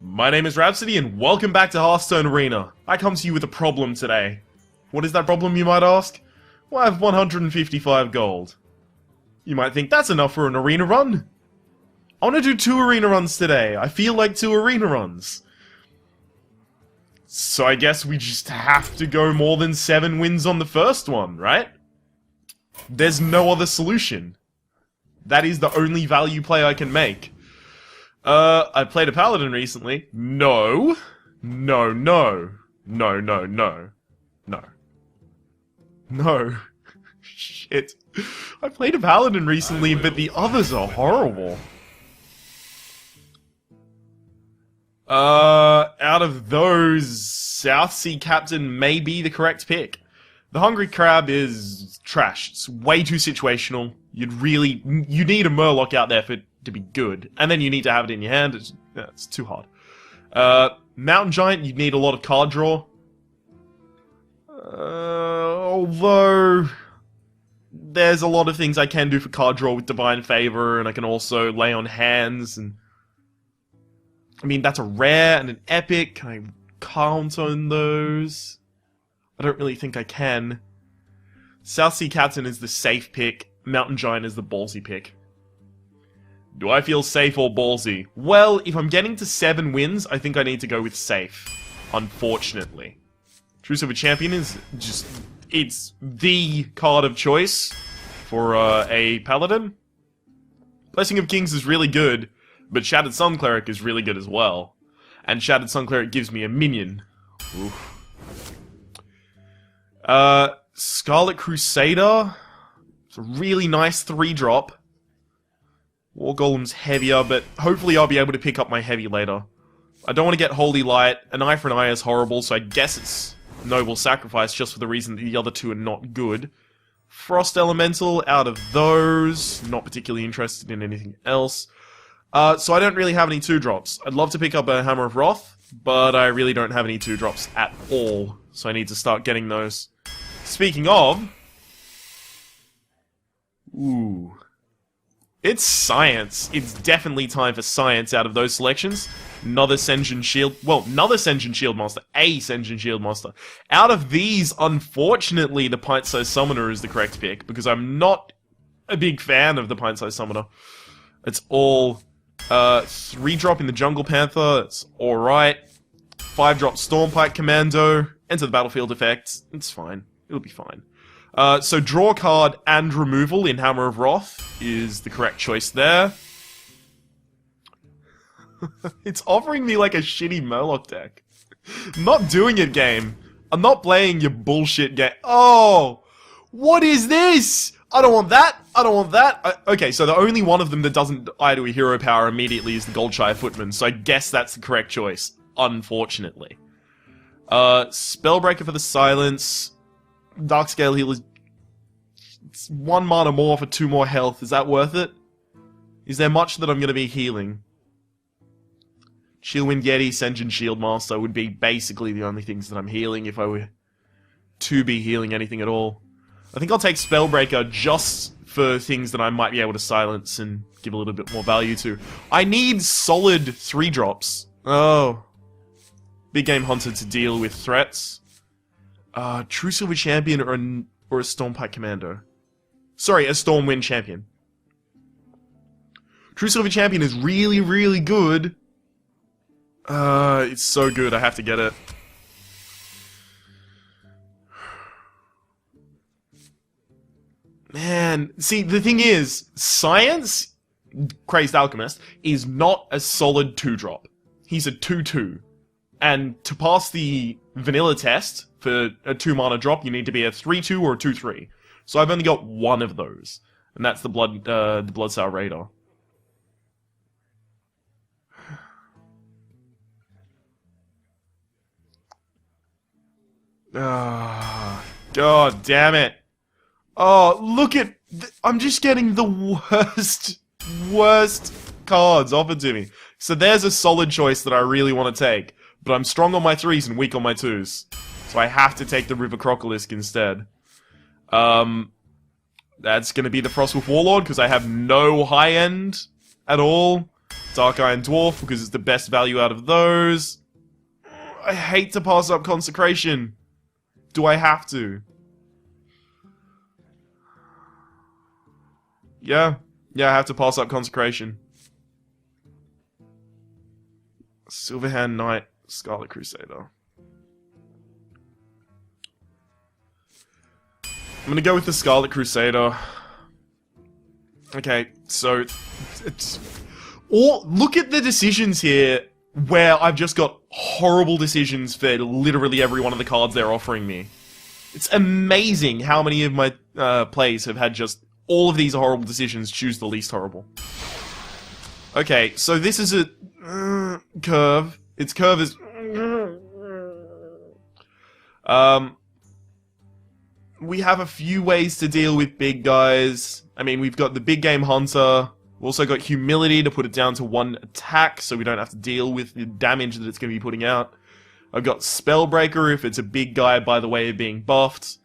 My name is Rhapsody, and welcome back to Hearthstone Arena. I come to you with a problem today. What is that problem, you might ask? Well, I have 155 gold. You might think that's enough for an arena run. I want to do 2 arena runs today. I feel like 2 arena runs. So I guess we just have to go more than 7 wins on the first one, right? There's no other solution. That is the only value play I can make. I played a paladin recently. No. No, no. No, no, no. No. No. Shit. I played a paladin recently, but the others are horrible. Out of those, South Sea Captain may be the correct pick. The Hungry Crab is trash. It's way too situational. You need a Murloc out there for it to be good. And then you need to have it in your hand. It's too hard. Mountain Giant, you'd need a lot of card draw. Although there's a lot of things I can do for card draw with Divine Favor, and I can also lay on hands, and I mean, that's a rare and an epic. Can I count on those? I don't really think I can. South Sea Captain is the safe pick. Mountain Giant is the ballsy pick. Do I feel safe or ballsy? Well, if I'm getting to 7 wins, I think I need to go with safe. Unfortunately. True Silver Champion is just... it's the card of choice for a paladin. Blessing of Kings is really good, but Shattered Sun Cleric is really good as well. And Shattered Sun Cleric gives me a minion. Oof. Scarlet Crusader. It's a really nice 3-drop. War Golem's heavier, but hopefully I'll be able to pick up my heavy later. I don't want to get Holy Light. An eye for an eye is horrible, so I guess it's Noble Sacrifice just for the reason that the other 2 are not good. Frost Elemental, out of those, not particularly interested in anything else. So I don't really have any 2-drops. I'd love to pick up a Hammer of Wrath, but I really don't have any 2-drops at all, so I need to start getting those. Speaking of... ooh... it's Science. It's definitely time for Science out of those selections. Another Sen'jin Shield... well, another Sen'jin Shield Master. A Sen'jin Shield Master. Out of these, unfortunately, the Pint-Sized Summoner is the correct pick, because I'm not a big fan of the Pint-Sized Summoner. It's all 3-drop in the Jungle Panther. It's alright. 5-drop Stormpike Commando. Enter the battlefield effect. It's fine. It'll be fine. So draw card and removal in Hammer of Wrath is the correct choice there. It's offering me like a shitty Murloc deck. Not doing it, game. I'm not playing your bullshit game. Oh! What is this? I don't want that. I don't want that. Okay, so the only one of them that doesn't die to a hero power immediately is the Goldshire Footman, so I guess that's the correct choice. Unfortunately. Spellbreaker for the Silence. Darkscale Heal is... it's 1 mana more for 2 more health. Is that worth it? Is there much that I'm going to be healing? Chillwind Yeti, Sen'jin Shield Master would be basically the only things that I'm healing if I were to be healing anything at all. I think I'll take Spellbreaker just for things that I might be able to silence and give a little bit more value to. I need solid 3-drops. Oh. Big Game Hunter to deal with threats. True Silver Champion or a Stormpike Commando. Sorry, a Stormwind Champion. True Silver Champion is really, really good. It's so good, I have to get it. Man, see, the thing is, Science, Crazed Alchemist, is not a solid 2-drop. He's a 2-2. And to pass the vanilla test for a 2-mana drop, you need to be a 3-2 or a 2-3. So I've only got 1 of those, and that's the Bloodsour Raider. God damn it! Oh, look at... I'm just getting the worst cards offered to me. So there's a solid choice that I really want to take. But I'm strong on my 3s and weak on my 2s. So I have to take the River Crocolisk instead. That's gonna be the Frostwolf Warlord, because I have no high end at all. Dark Iron Dwarf, because it's the best value out of those. I hate to pass up Consecration. Do I have to? Yeah. Yeah, I have to pass up Consecration. Silverhand Knight, Scarlet Crusader. I'm gonna go with the Scarlet Crusader. Okay, so... look at the decisions here, where I've just got horrible decisions for literally every one of the cards they're offering me. It's amazing how many of my plays have had just all of these horrible decisions, choose the least horrible. Okay, so this is a curve. Its curve is... we have a few ways to deal with big guys. I mean, we've got the big game Hunter. We've also got Humility to put it down to 1 attack, so we don't have to deal with the damage that it's going to be putting out. I've got Spellbreaker if it's a big guy by the way of being buffed.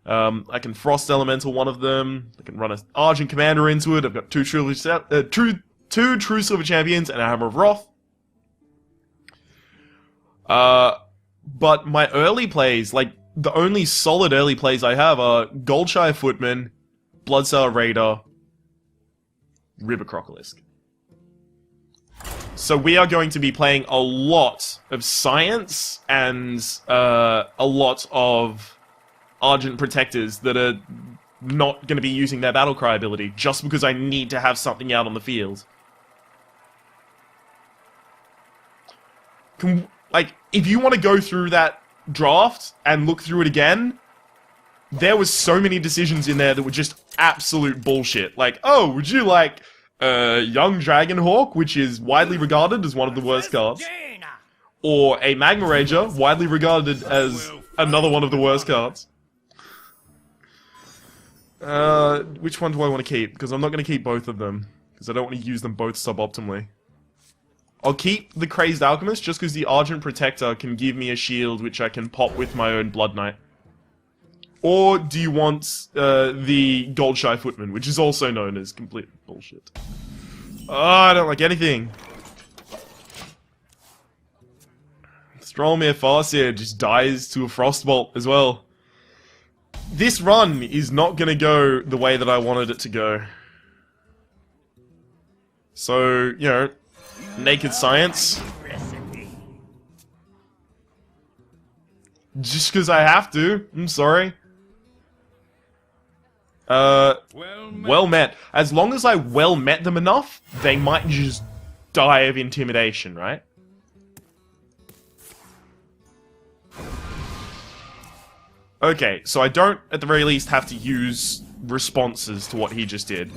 I can Frost Elemental one of them. I can run an Argent Commander into it. I've got two True Silver Champions and a Hammer of Wrath. But my early plays, like, the only solid early plays I have are Goldshire Footman, Bloodsail Raider, River Crocolisk. So we are going to be playing a lot of Science and a lot of Argent Protectors that are not going to be using their Battlecry ability, just because I need to have something out on the field. Like, if you want to go through that draft and look through it again, there was so many decisions in there that were just absolute bullshit. Like, oh, would you like Young Dragonhawk, which is widely regarded as one of the worst cards, or a Magma Rager, widely regarded as another one of the worst cards? Which one do I want to keep? Because I'm not going to keep both of them, because I don't want to use them both suboptimally. I'll keep the Crazed Alchemist, just because the Argent Protector can give me a shield which I can pop with my own Blood Knight. Or do you want the Goldshire Footman, which is also known as complete bullshit? Oh, I don't like anything. Strollmere Farseer just dies to a Frostbolt as well. This run is not going to go the way that I wanted it to go. So, you know, Naked Science. Just because I have to. I'm sorry. Well met. As long as I well met them enough, they might just die of intimidation, right? Okay, so I don't, at the very least, have to use responses to what he just did.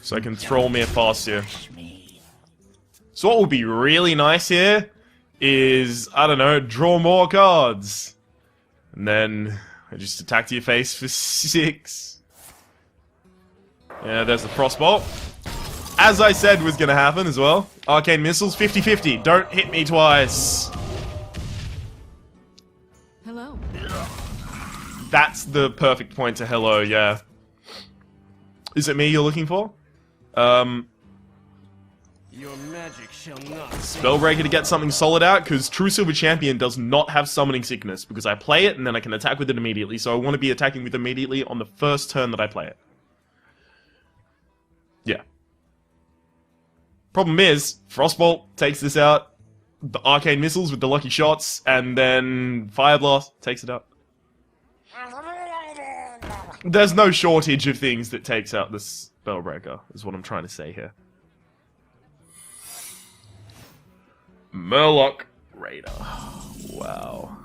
So I can throw me a Farseer. So what would be really nice here is, I don't know, draw more cards. And then I just attack to your face for 6. Yeah, there's the Frostbolt. As I said was going to happen as well. Arcane Missiles, 50-50. Don't hit me twice. Hello. That's the perfect point to hello, yeah. Is it me you're looking for? Your magic shall not. Spellbreaker to get something solid out, because True Silver Champion does not have Summoning Sickness, because I play it and then I can attack with it immediately, so I want to be attacking with it immediately on the first turn that I play it. Yeah. Problem is, Frostbolt takes this out, the Arcane Missiles with the lucky shots, and then Fire Blast takes it out. There's no shortage of things that takes out the Spellbreaker, is what I'm trying to say here. Murloc Raider. Wow.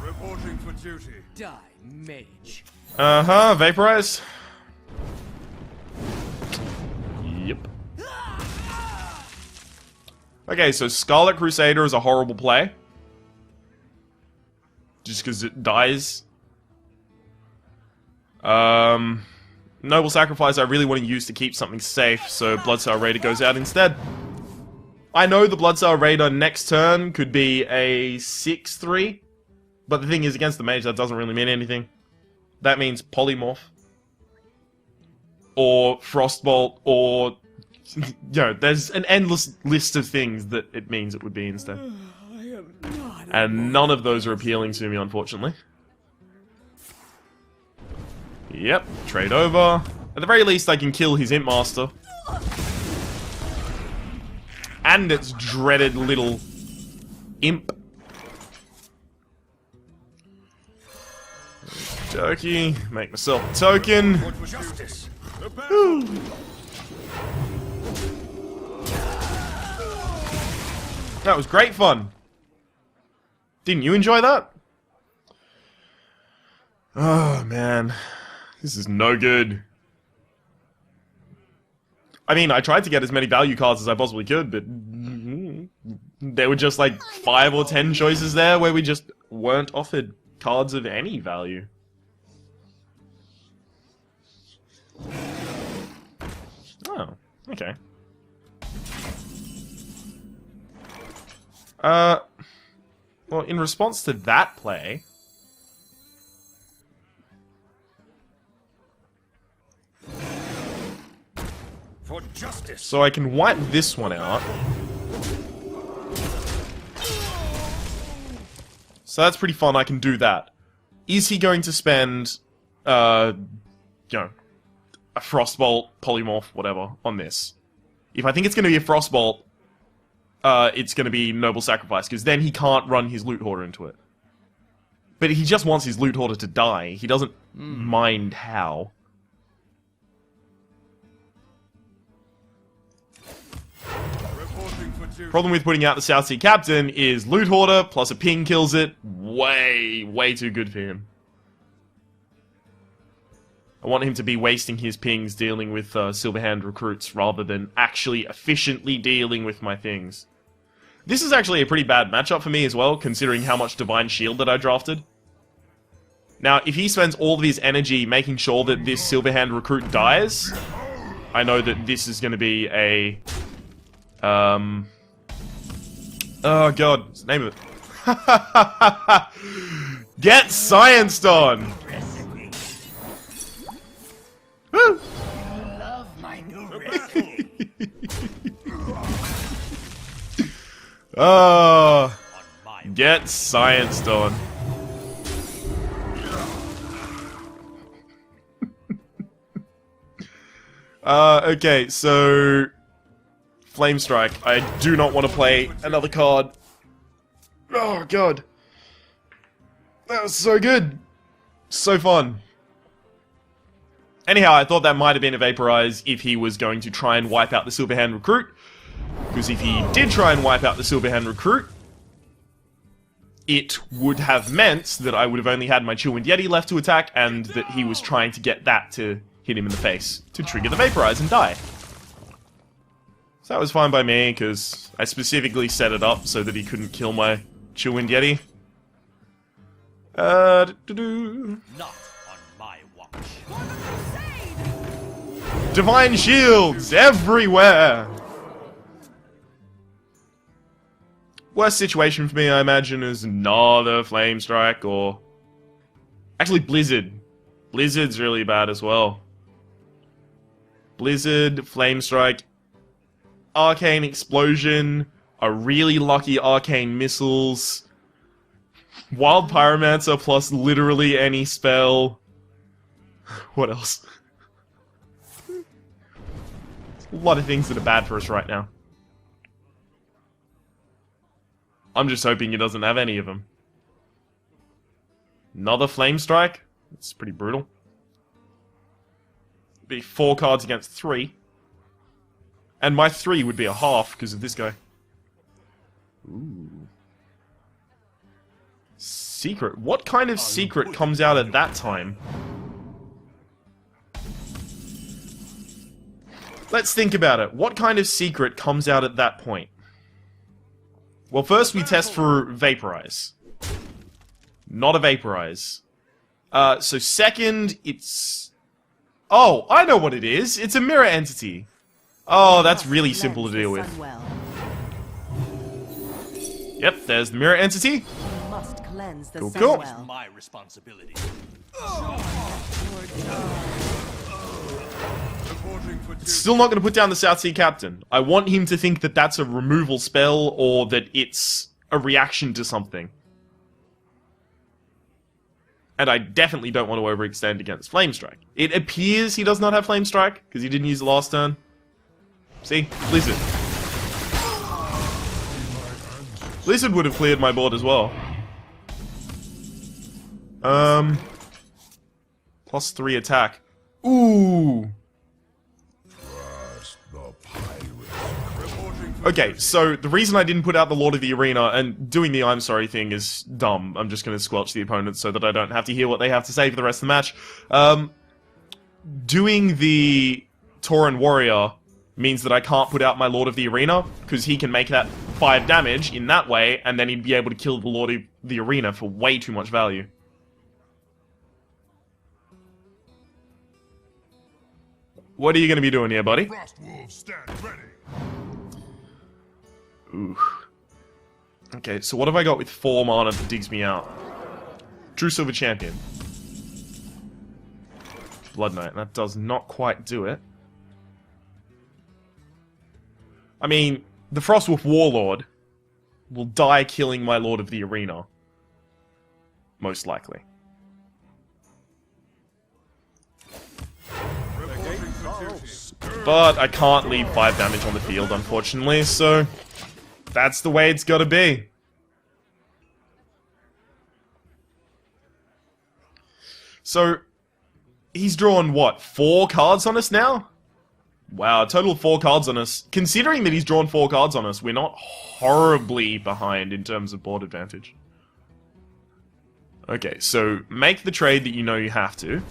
Reporting for duty. Die, mage. Uh-huh, Vaporize. Yep. Okay, so Scarlet Crusader is a horrible play. Just because it dies. Noble Sacrifice I really want to use to keep something safe, so Bloodsail Raider goes out instead. I know the Bloodsail Raider next turn could be a 6-3, but the thing is, against the mage, that doesn't really mean anything. That means Polymorph. or Frostbolt, or... You know, there's an endless list of things that it means it would be instead. And none of those are appealing to me, unfortunately. Yep, trade over. At the very least, I can kill his Imp Master. And its dreaded little imp. Turkey, make myself a token. Woo. That was great fun. Didn't you enjoy that? Oh man, this is no good. I mean, I tried to get as many value cards as I possibly could, but there were just like 5 or 10 choices there where we just weren't offered cards of any value. Oh, okay. Well, in response to that play... For justice. So I can wipe this one out. So that's pretty fun, I can do that. Is he going to spend, you know, a Frostbolt, Polymorph, whatever, on this? If I think it's going to be a Frostbolt, it's going to be Noble Sacrifice, because then he can't run his Loot Hoarder into it. But he just wants his Loot Hoarder to die. He doesn't mind how. Problem with putting out the South Sea Captain is Loot Hoarder plus a ping kills it. Way too good for him. I want him to be wasting his pings dealing with Silverhand recruits rather than actually efficiently dealing with my things. This is actually a pretty bad matchup for me as well, considering how much Divine Shield that I drafted. Now, if he spends all of his energy making sure that this Silverhand recruit dies, I know that this is going to be a... Oh god, what's the name of it? Get Science Dawn! Woo! Love my new recipe. Oh, get Science Dawn. Okay, so... Flame Strike. I do not want to play another card. Oh god. That was so good. So fun. Anyhow, I thought that might have been a Vaporize if he was going to try and wipe out the Silverhand Recruit. Because if he did try and wipe out the Silverhand Recruit, it would have meant that I would have only had my Chillwind Yeti left to attack, and that he was trying to get that to hit him in the face, to trigger the Vaporize and die. So that was fine by me, because I specifically set it up so that he couldn't kill my Chillwind Yeti. Not on my watch. Divine Shields everywhere! Worst situation for me, I imagine, is another Flame Strike, or... Actually, Blizzard. Blizzard's really bad as well. Blizzard, Flame Strike, Arcane Explosion, a really lucky Arcane Missiles, Wild Pyromancer plus literally any spell. What else? A lot of things that are bad for us right now. I'm just hoping he doesn't have any of them. Another Flame Strike? It's pretty brutal. Be 4 cards against 3. And my 3 would be a half because of this guy. Ooh. Secret. What kind of secret comes out at that time? Let's think about it. What kind of secret comes out at that point? Well, first we test for Vaporize. Not a Vaporize. So second, it's... Oh, I know what it is. It's a Mirror Entity. Oh, that's really simple to deal with. Yep, there's the Mirror Entity. Cool, cool. My responsibility. Still not going to put down the South Sea Captain. I want him to think that that's a removal spell or that it's a reaction to something. And I definitely don't want to overextend against Flame Strike. It appears he does not have Flame Strike, because he didn't use the last turn. See? Blizzard. Blizzard would have cleared my board as well. +3 attack. Ooh! Okay, so the reason I didn't put out the Lord of the Arena, and doing the I'm sorry thing is dumb. I'm just going to squelch the opponent so that I don't have to hear what they have to say for the rest of the match. Doing the Tauren Warrior means that I can't put out my Lord of the Arena, because he can make that 5 damage in that way, and then he'd be able to kill the Lord of the Arena for way too much value. What are you going to be doing here, buddy? Frostwolves, stand ready. Ooh. Okay, so what have I got with 4 mana that digs me out? True Silver Champion. Blood Knight, that does not quite do it. I mean, the Frostwolf Warlord will die killing my Lord of the Arena. Most likely. But I can't leave 5 damage on the field, unfortunately, so that's the way it's gotta be. So, he's drawn, what, 4 cards on us now? Wow, a total of 4 cards on us. Considering that he's drawn 4 cards on us, we're not horribly behind in terms of board advantage. Okay, so make the trade that you know you have to.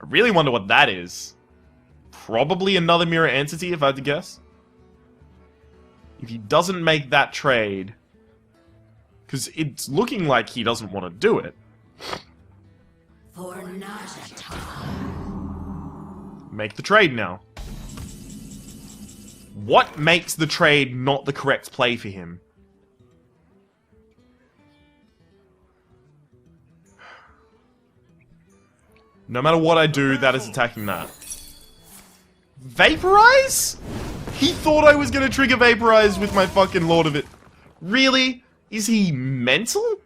I really wonder what that is. Probably another mirror entity, if I had to guess. If he doesn't make that trade... Because it's looking like he doesn't want to do it. For Nazata. Make the trade now. What makes the trade not the correct play for him? No matter what I do, that is attacking that. Vaporize? He thought I was gonna trigger Vaporize with my fucking Lord of it. Really? Is he mental?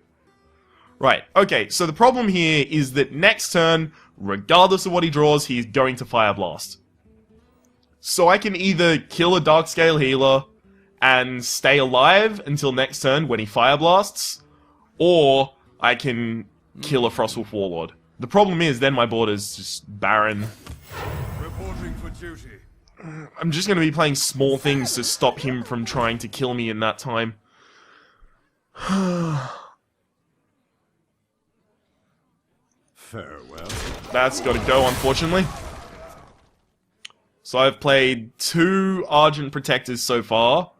Right, okay, so the problem here is that next turn, regardless of what he draws, he's going to Fire Blast. So I can either kill a Darkscale Healer and stay alive until next turn when he Fire Blasts, or I can kill a Frostwolf Warlord. The problem is, then my board is just barren. Reporting for duty. I'm just going to be playing small things to stop him from trying to kill me in that time. Farewell. That's got to go, unfortunately. So I've played 2 Argent Protectors so far,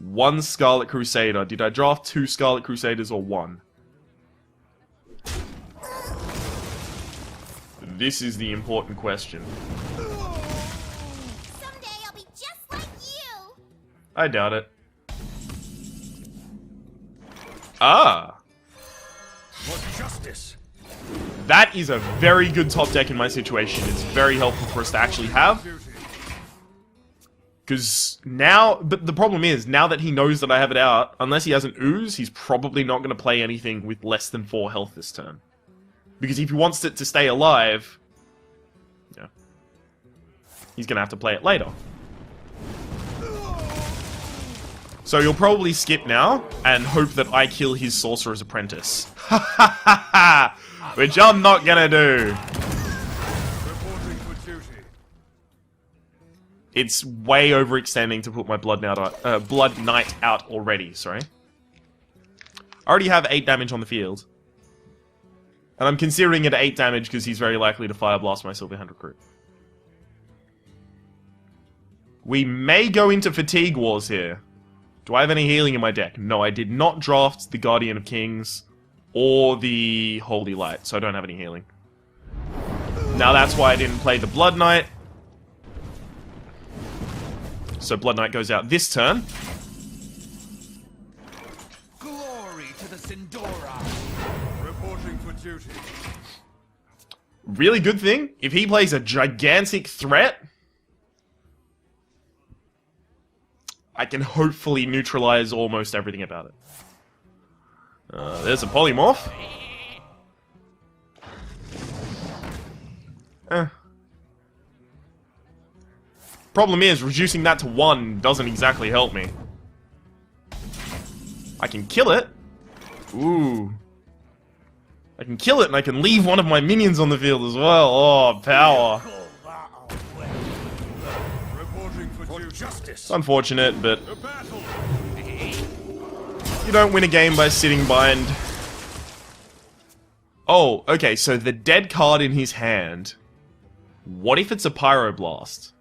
1 Scarlet Crusader. Did I draft 2 Scarlet Crusaders or 1? This is the important question. Someday I'll be just like you. I doubt it. Ah! For justice. That is a very good top deck in my situation. It's very helpful for us to actually have. Because now... But the problem is, now that he knows that I have it out, unless he has an Ooze, he's probably not going to play anything with less than 4 health this turn. Because if he wants it to stay alive... Yeah. He's going to have to play it later. So you'll probably skip now, and hope that I kill his Sorcerer's Apprentice. Ha ha ha ha! Which I'm not gonna do! Reporting for duty. It's way overextending to put my Blood Knight out already, sorry. I already have 8 damage on the field. And I'm considering it 8 damage because he's very likely to Fire Blast my Silverhand Recruit. We may go into Fatigue Wars here. Do I have any healing in my deck? No, I did not draft the Guardian of Kings or the Holy Light, so I don't have any healing. Now that's why I didn't play the Blood Knight. So Blood Knight goes out this turn. Glory to the Sindora. Reporting for duty. really good thing, if he plays a gigantic threat, I can hopefully neutralize almost everything about it. There's a polymorph. Problem is, reducing that to 1 doesn't exactly help me. I can kill it. Ooh. I can kill it and I can leave one of my minions on the field as well. Oh, power. Reporting for duty. Justice. It's unfortunate, but The battle. you don't win a game by sitting bind. Oh, okay, so the dead card in his hand. What if it's a Pyroblast?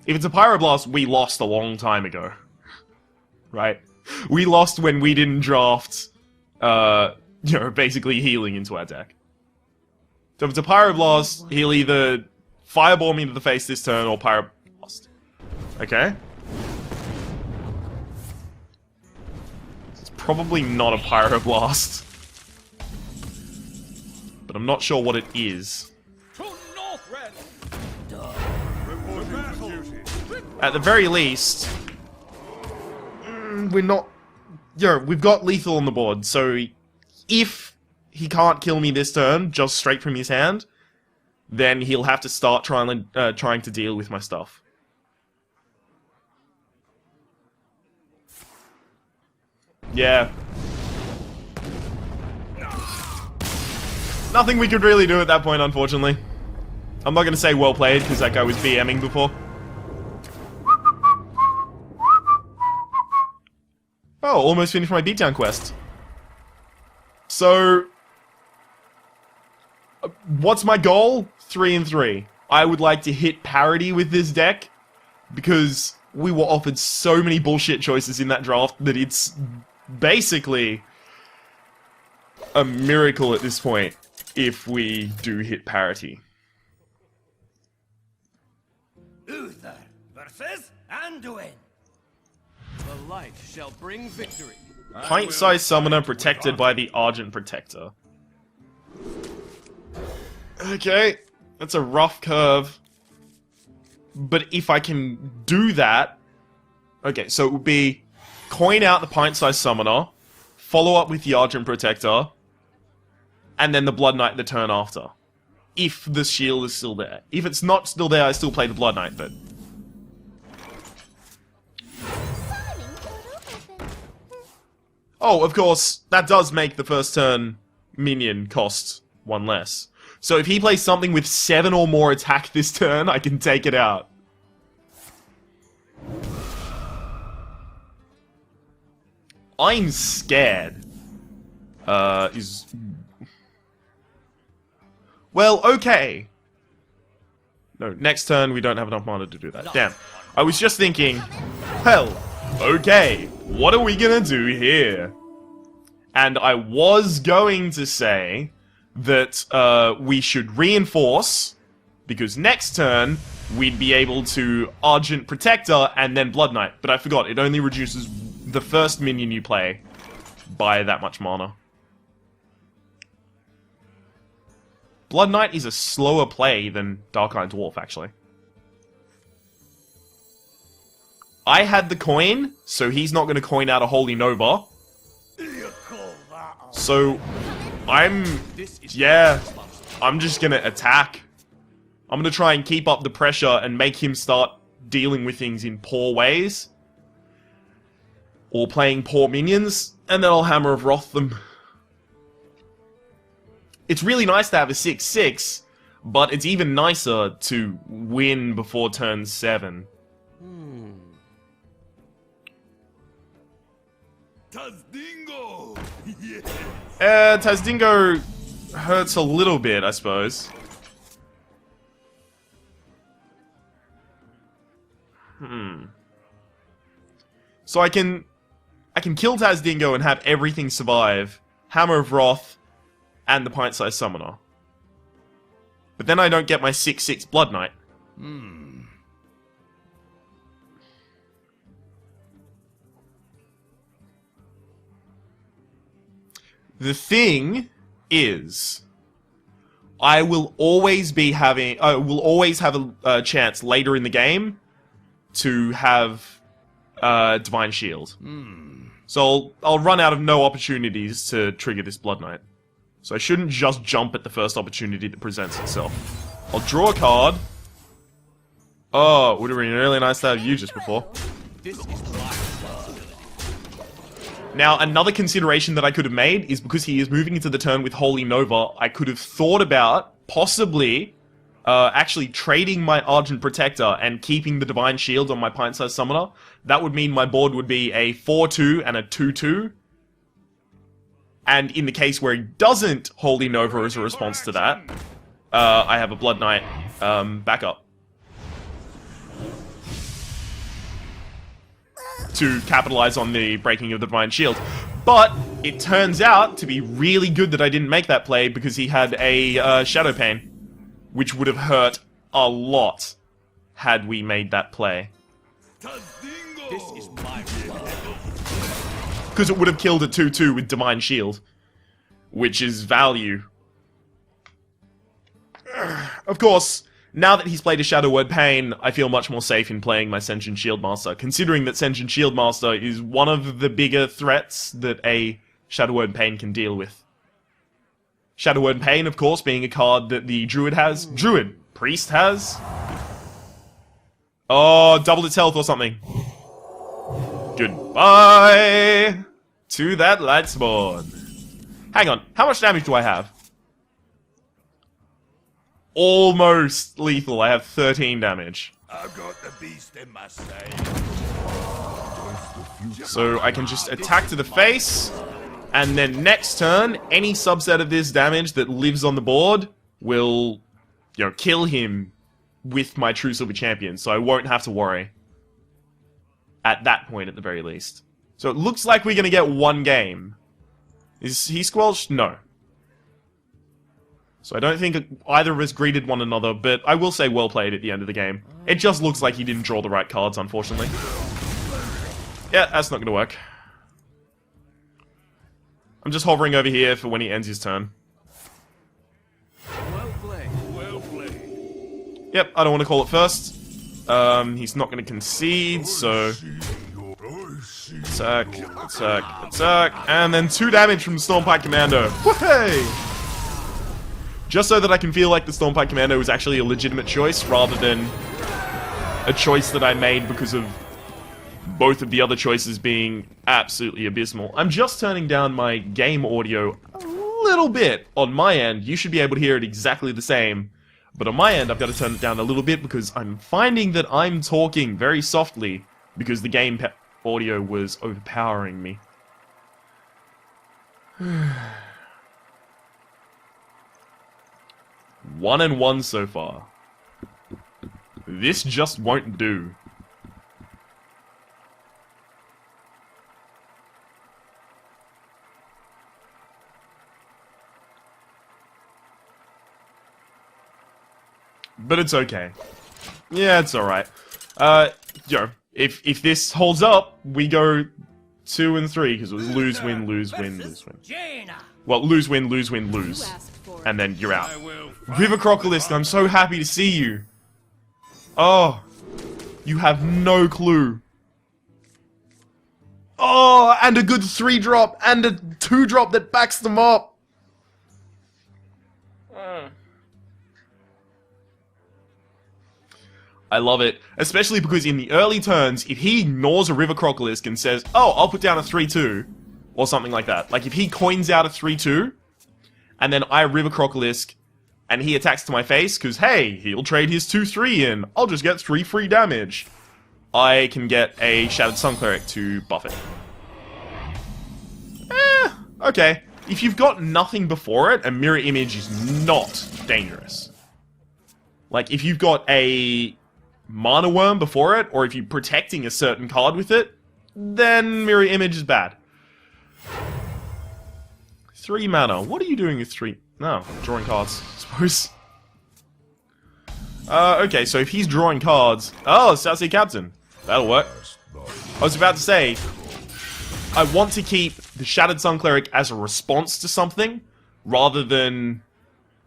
If it's a Pyroblast, we lost a long time ago. Right? We lost when we didn't draft, basically healing into our deck. So if it's a Pyroblast, he'll either Fireball me to the face this turn or Pyroblast. Okay? It's probably not a Pyroblast. But I'm not sure what it is. Reporting for duty. At the very least, we're not... we've got lethal on the board, so if he can't kill me this turn, just straight from his hand, then he'll have to start trying to deal with my stuff. Yeah. Nothing we could really do at that point, unfortunately. I'm not going to say well played, because that guy was BMing before. Oh, almost finished my beatdown quest. So... what's my goal? 3 and 3. I would like to hit parity with this deck, because we were offered so many bullshit choices in that draft that it's basically a miracle at this point if we do hit parity. Uther versus Anduin. The light shall bring victory. Pint-sized summoner protected by the Argent Protector. Okay, that's a rough curve. But if I can do that... Okay, so it would be coin out the pint-sized summoner, follow up with the Argent Protector, and then the Blood Knight the turn after. If the shield is still there. If it's not still there, I still play the Blood Knight, but... Oh, of course, that does make the first turn minion cost 1 less. So if he plays something with 7 or more attack this turn, I can take it out. I'm scared. Well, okay. No, next turn we don't have enough mana to do that. Damn. I was just thinking, hell, okay, what are we gonna do here? And I was going to say that we should reinforce, because next turn we'd be able to Argent Protector and then Blood Knight. But I forgot, it only reduces the first minion you play by that much mana. Blood Knight is a slower play than Dark-Eyed Dwarf, actually. I had the coin, so he's not going to coin out a Holy Nova. So, I'm just going to attack. I'm going to try and keep up the pressure and make him start dealing with things in poor ways. Or playing poor minions, and then I'll Hammer of Wrath them. It's really nice to have a 6/6, but it's even nicer to win before turn 7. Tazdingo! Tazdingo hurts a little bit, I suppose. So I can kill Tazdingo and have everything survive. Hammer of Wrath and the Pint-Sized Summoner. But then I don't get my 6/6 Blood Knight. The thing is I will always be having, will always have a chance later in the game to have Divine Shield. So I'll run out of no opportunities to trigger this Blood Knight. So I shouldn't just jump at the first opportunity that presents itself. I'll draw a card. Oh, it would have been really nice to have you just before. This is my Now, another consideration that I could have made is because he is moving into the turn with Holy Nova, I could have thought about possibly actually trading my Argent Protector and keeping the Divine Shield on my Pint-Sized Summoner. That would mean my board would be a 4-2 and a 2-2. And in the case where he doesn't Holy Nova as a response to that, I have a Blood Knight backup. To capitalize on the breaking of the Divine Shield. But it turns out to be really good that I didn't make that play because he had a Shadow Pain, which would have hurt a lot had we made that play. This is my Because it would have killed a 2-2 with Divine Shield, which is value. Of course, now that he's played a Shadow Word Pain, I feel much more safe in playing my Sentient Shieldmaster, considering that Sentient Shieldmaster is one of the bigger threats that a Shadow Word Pain can deal with. Shadow Word Pain, of course, being a card that the Druid has. Druid! Priest has. Oh, doubled its health or something. Goodbye to that Lightspawn. Hang on, how much damage do I have? Almost lethal. I have 13 damage. I've got the beast in my sight. So I can just attack to the face, and then next turn, any subset of this damage that lives on the board will, you know, kill him with my True Silver Champion, so I won't have to worry. At that point, at the very least. So it looks like we're gonna get one game. Is he squelched? No. So I don't think either of us greeted one another, but I will say well played at the end of the game. It just looks like he didn't draw the right cards, unfortunately. Yeah, that's not going to work. I'm just hovering over here for when he ends his turn. well played. Well played. Yep, I don't want to call it first. He's not going to concede, so... Attack, attack, attack, and then 2 damage from Stormpike Commando. Whey! Just so that I can feel like the Stormpike Commando was actually a legitimate choice, rather than a choice that I made because of both of the other choices being absolutely abysmal. I'm just turning down my game audio a little bit on my end. You should be able to hear it exactly the same. But on my end, I've got to turn it down a little bit because I'm finding that I'm talking very softly because the game audio was overpowering me. 1-1 so far. This just won't do. But it's okay. Yeah, it's alright. You know, if this holds up, we go 2 and 3, because it was lose, win, lose, win, lose, win. Jaina. Well, lose, win, lose, win, lose. asked for it. And then you're out. I will River Crocalist, I'm so happy to see you. Oh, you have no clue. Oh, and a good 3-drop, and a 2-drop that backs them up. I love it, especially because in the early turns, if he ignores a River Crocolisk and says, oh, I'll put down a 3-2, or something like that. Like, if he coins out a 3-2, and then I River Crocolisk, and he attacks to my face, because, hey, he'll trade his 2-3 in, I'll just get 3 free damage. I can get a Shattered Sun Cleric to buff it. Okay. If you've got nothing before it, a Mirror Image is not dangerous. Like, if you've got a Mana Worm before it, or if you're protecting a certain card with it, then Mirror Image is bad. 3 mana. What are you doing with 3? No, drawing cards, I suppose. Okay, so if he's drawing cards... Oh, South Sea Captain. That'll work. I was about to say, I want to keep the Shattered Sun Cleric as a response to something, rather than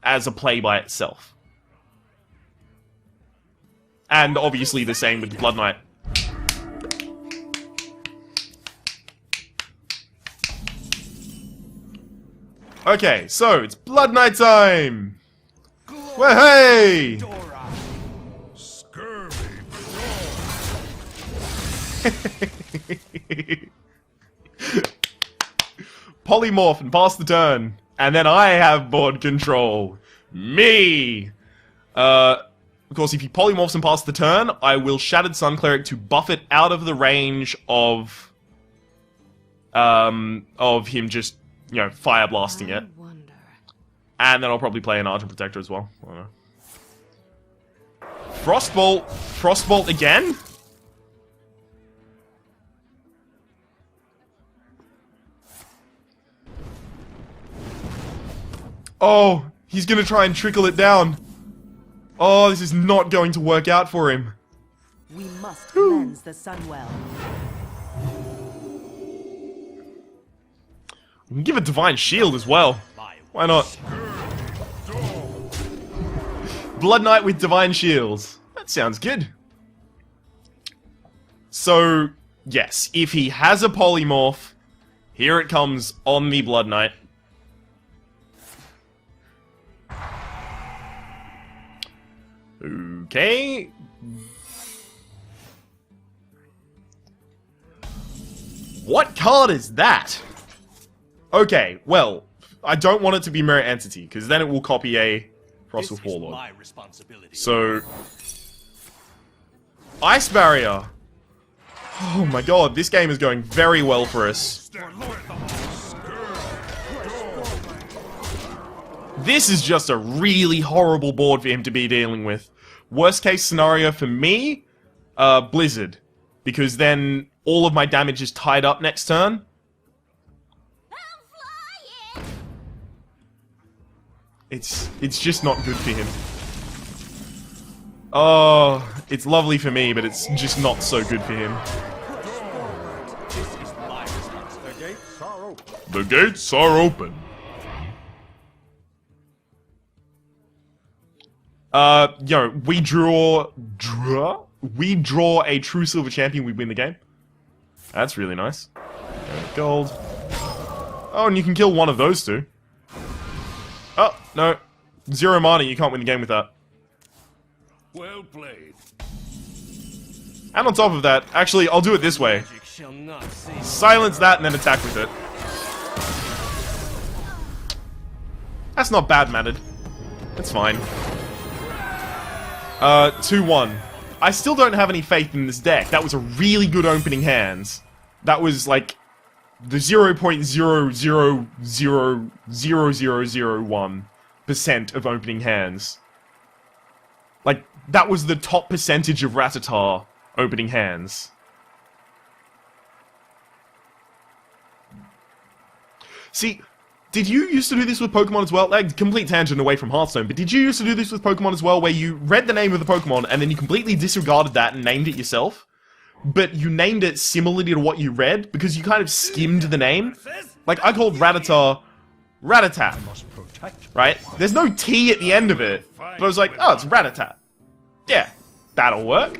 as a play by itself. And obviously the same with Blood Knight. Okay, so it's Blood Knight time! Well, hey! Scurvy. Polymorph and pass the turn. And then I have board control. Me! Of course, if he polymorphs and passes the turn, I will Shattered Sun Cleric to buff it out of the range of him just, you know, fire blasting it. And then I'll probably play an Argent Protector as well. I don't know. Frostbolt! Frostbolt again? Oh, he's gonna try and trickle it down. Oh, this is not going to work out for him. We must cleanse the Sunwell. We can give it Divine Shield as well. Why not? Blood Knight with Divine Shields. That sounds good. So, yes, if he has a polymorph, here it comes on the Blood Knight. Okay. What card is that? Okay, well, I don't want it to be Mirror Entity, because then it will copy a Frostwolf Warlord. So, Ice Barrier. Oh my god, this game is going very well for us. This is just a really horrible board for him to be dealing with. Worst case scenario for me, Blizzard. Because then all of my damage is tied up next turn. I'm flying! It's just not good for him. Oh, it's lovely for me, but it's just not so good for him. The gates are open. The gates are open. You know, we draw a true silver champion, we win the game. That's really nice. Gold. Oh, and you can kill one of those two. Oh, no. 0 mana, you can't win the game with that. Well played. And on top of that, actually, I'll do it this way. Silence that and then attack with it. That's not bad mannered. That's fine. 2-1. I still don't have any faith in this deck. That was a really good opening hand. That was like the 0.0000001% of opening hands. Like, that was the top percentage of Rattata opening hands. See, did you used to do this with Pokemon as well? Like, complete tangent away from Hearthstone, but did you used to do this with Pokemon as well, where you read the name of the Pokemon and then you completely disregarded that and named it yourself? But you named it similarly to what you read, because you kind of skimmed the name? Like, I called Rattata Rattata, right? There's no T at the end of it, but I was like, oh, it's Rattata. Yeah, that'll work.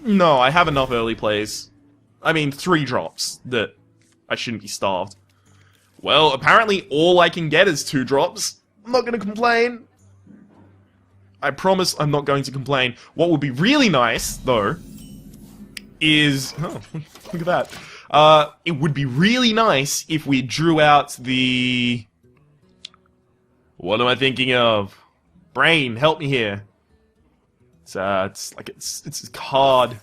No, I have enough early plays. I mean, 3 drops that I shouldn't be starved. Well, apparently all I can get is 2 drops. I'm not going to complain. I promise I'm not going to complain. What would be really nice, though, is... Oh, look at that. It would be really nice if we drew out the... What am I thinking of? Brain, help me here. It's a card.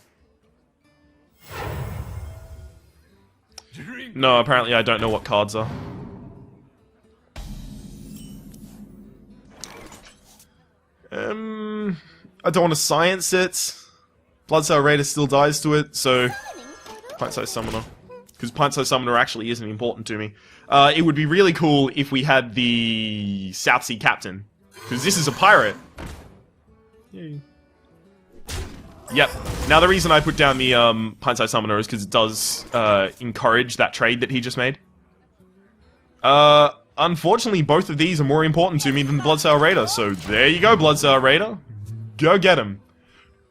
No, apparently I don't know what cards are. I don't want to science it. Bloodsail Raider still dies to it, so... Pint-sized Summoner. Because Pint-sized Summoner actually isn't important to me. It would be really cool if we had the South Sea Captain. Because this is a pirate. Yay. Yep. Now the reason I put down the Pint-sized Summoner is because it does encourage that trade that he just made. Unfortunately, both of these are more important to me than the Bloodsail Raider, so there you go, Bloodsail Raider. Go get him.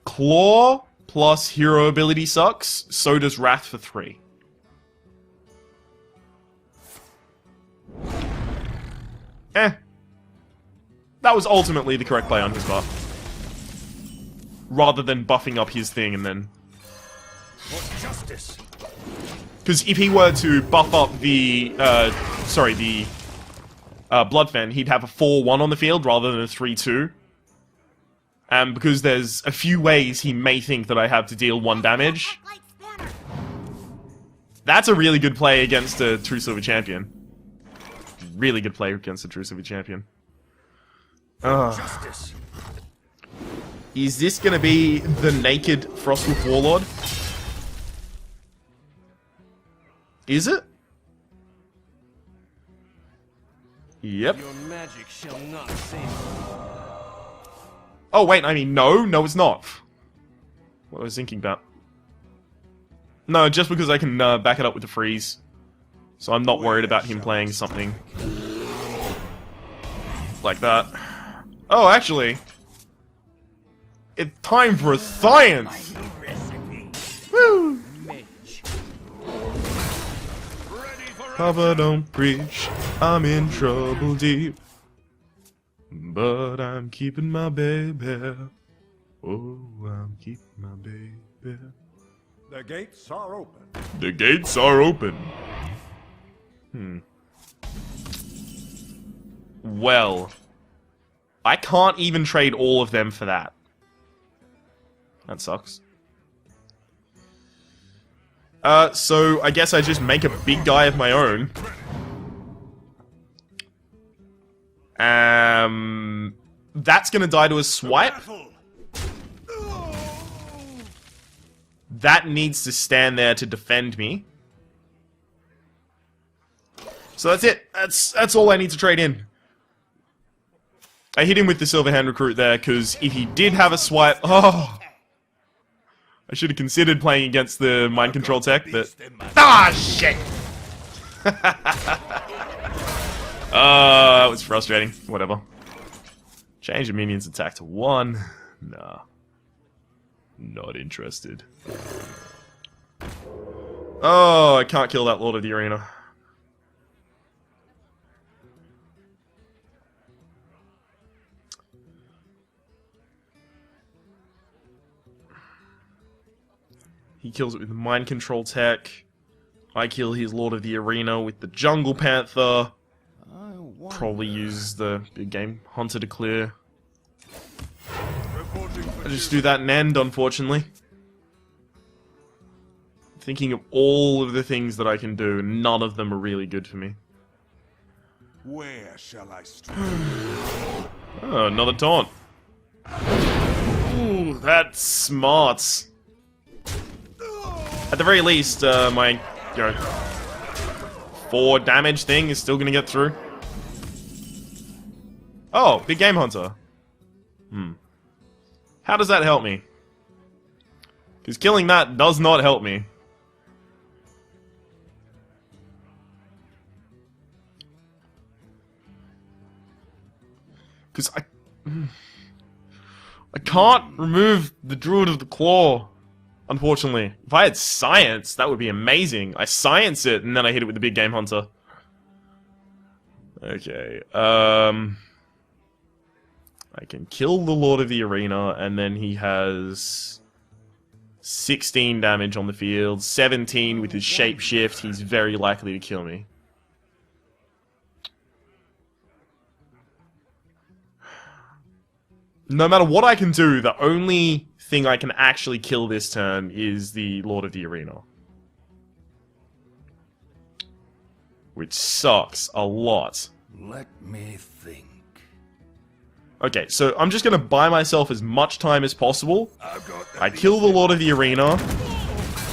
Claw plus hero ability sucks, so does Wrath for 3. That was ultimately the correct play on his part. Rather than buffing up his thing and then... For justice. Because if he were to buff up the, Bloodfen, he'd have a 4-1 on the field rather than a 3-2. And because there's a few ways he may think that I have to deal 1 damage, that's a really good play against a True Silver Champion. Really good play against a True Silver Champion. Justice. Is this gonna be the naked Frostwolf Warlord? Is it? Yep. Your magic shall not save you. Oh wait, I mean no, it's not. What was I thinking about? No, just because I can back it up with the freeze. So I'm not worried about him playing something like that. Oh, actually, it's time for a science! Woo! Papa, don't preach, I'm in trouble deep. But I'm keeping my baby. Oh, I'm keeping my baby. The gates are open. The gates are open. Well, I can't even trade all of them for that. That sucks. So I guess I just make a big guy of my own. That's gonna die to a swipe. That needs to stand there to defend me. So that's it. That's all I need to trade in. I hit him with the Silver Hand Recruit there, because if he did have a swipe... Oh! I should have considered playing against the Mind Control tech, but... Ah, shit! That was frustrating. Whatever. Change the minion's attack to 1. Nah. Not interested. Oh, I can't kill that Lord of the Arena. He kills it with the Mind Control tech. I kill his Lord of the Arena with the Jungle Panther. Probably use the Big Game Hunter to clear. I just do that and end, unfortunately. Thinking of all of the things that I can do, none of them are really good for me. Where shall I strike? Oh, another taunt. Ooh, that's smart. At the very least, my, 4 damage thing is still gonna get through. Oh, Big Game Hunter. How does that help me? Because killing that does not help me. Because I can't remove the Druid of the Claw. Unfortunately. If I had Science, that would be amazing. I Science it, and then I hit it with the Big Game Hunter. Okay, I can kill the Lord of the Arena, and then he has 16 damage on the field, 17 with his Shapeshift. He's very likely to kill me. No matter what I can do, the only thing I can actually kill this turn is the Lord of the Arena. Which sucks a lot. Let me think. Okay, so I'm just gonna buy myself as much time as possible. I kill the Lord of the Arena.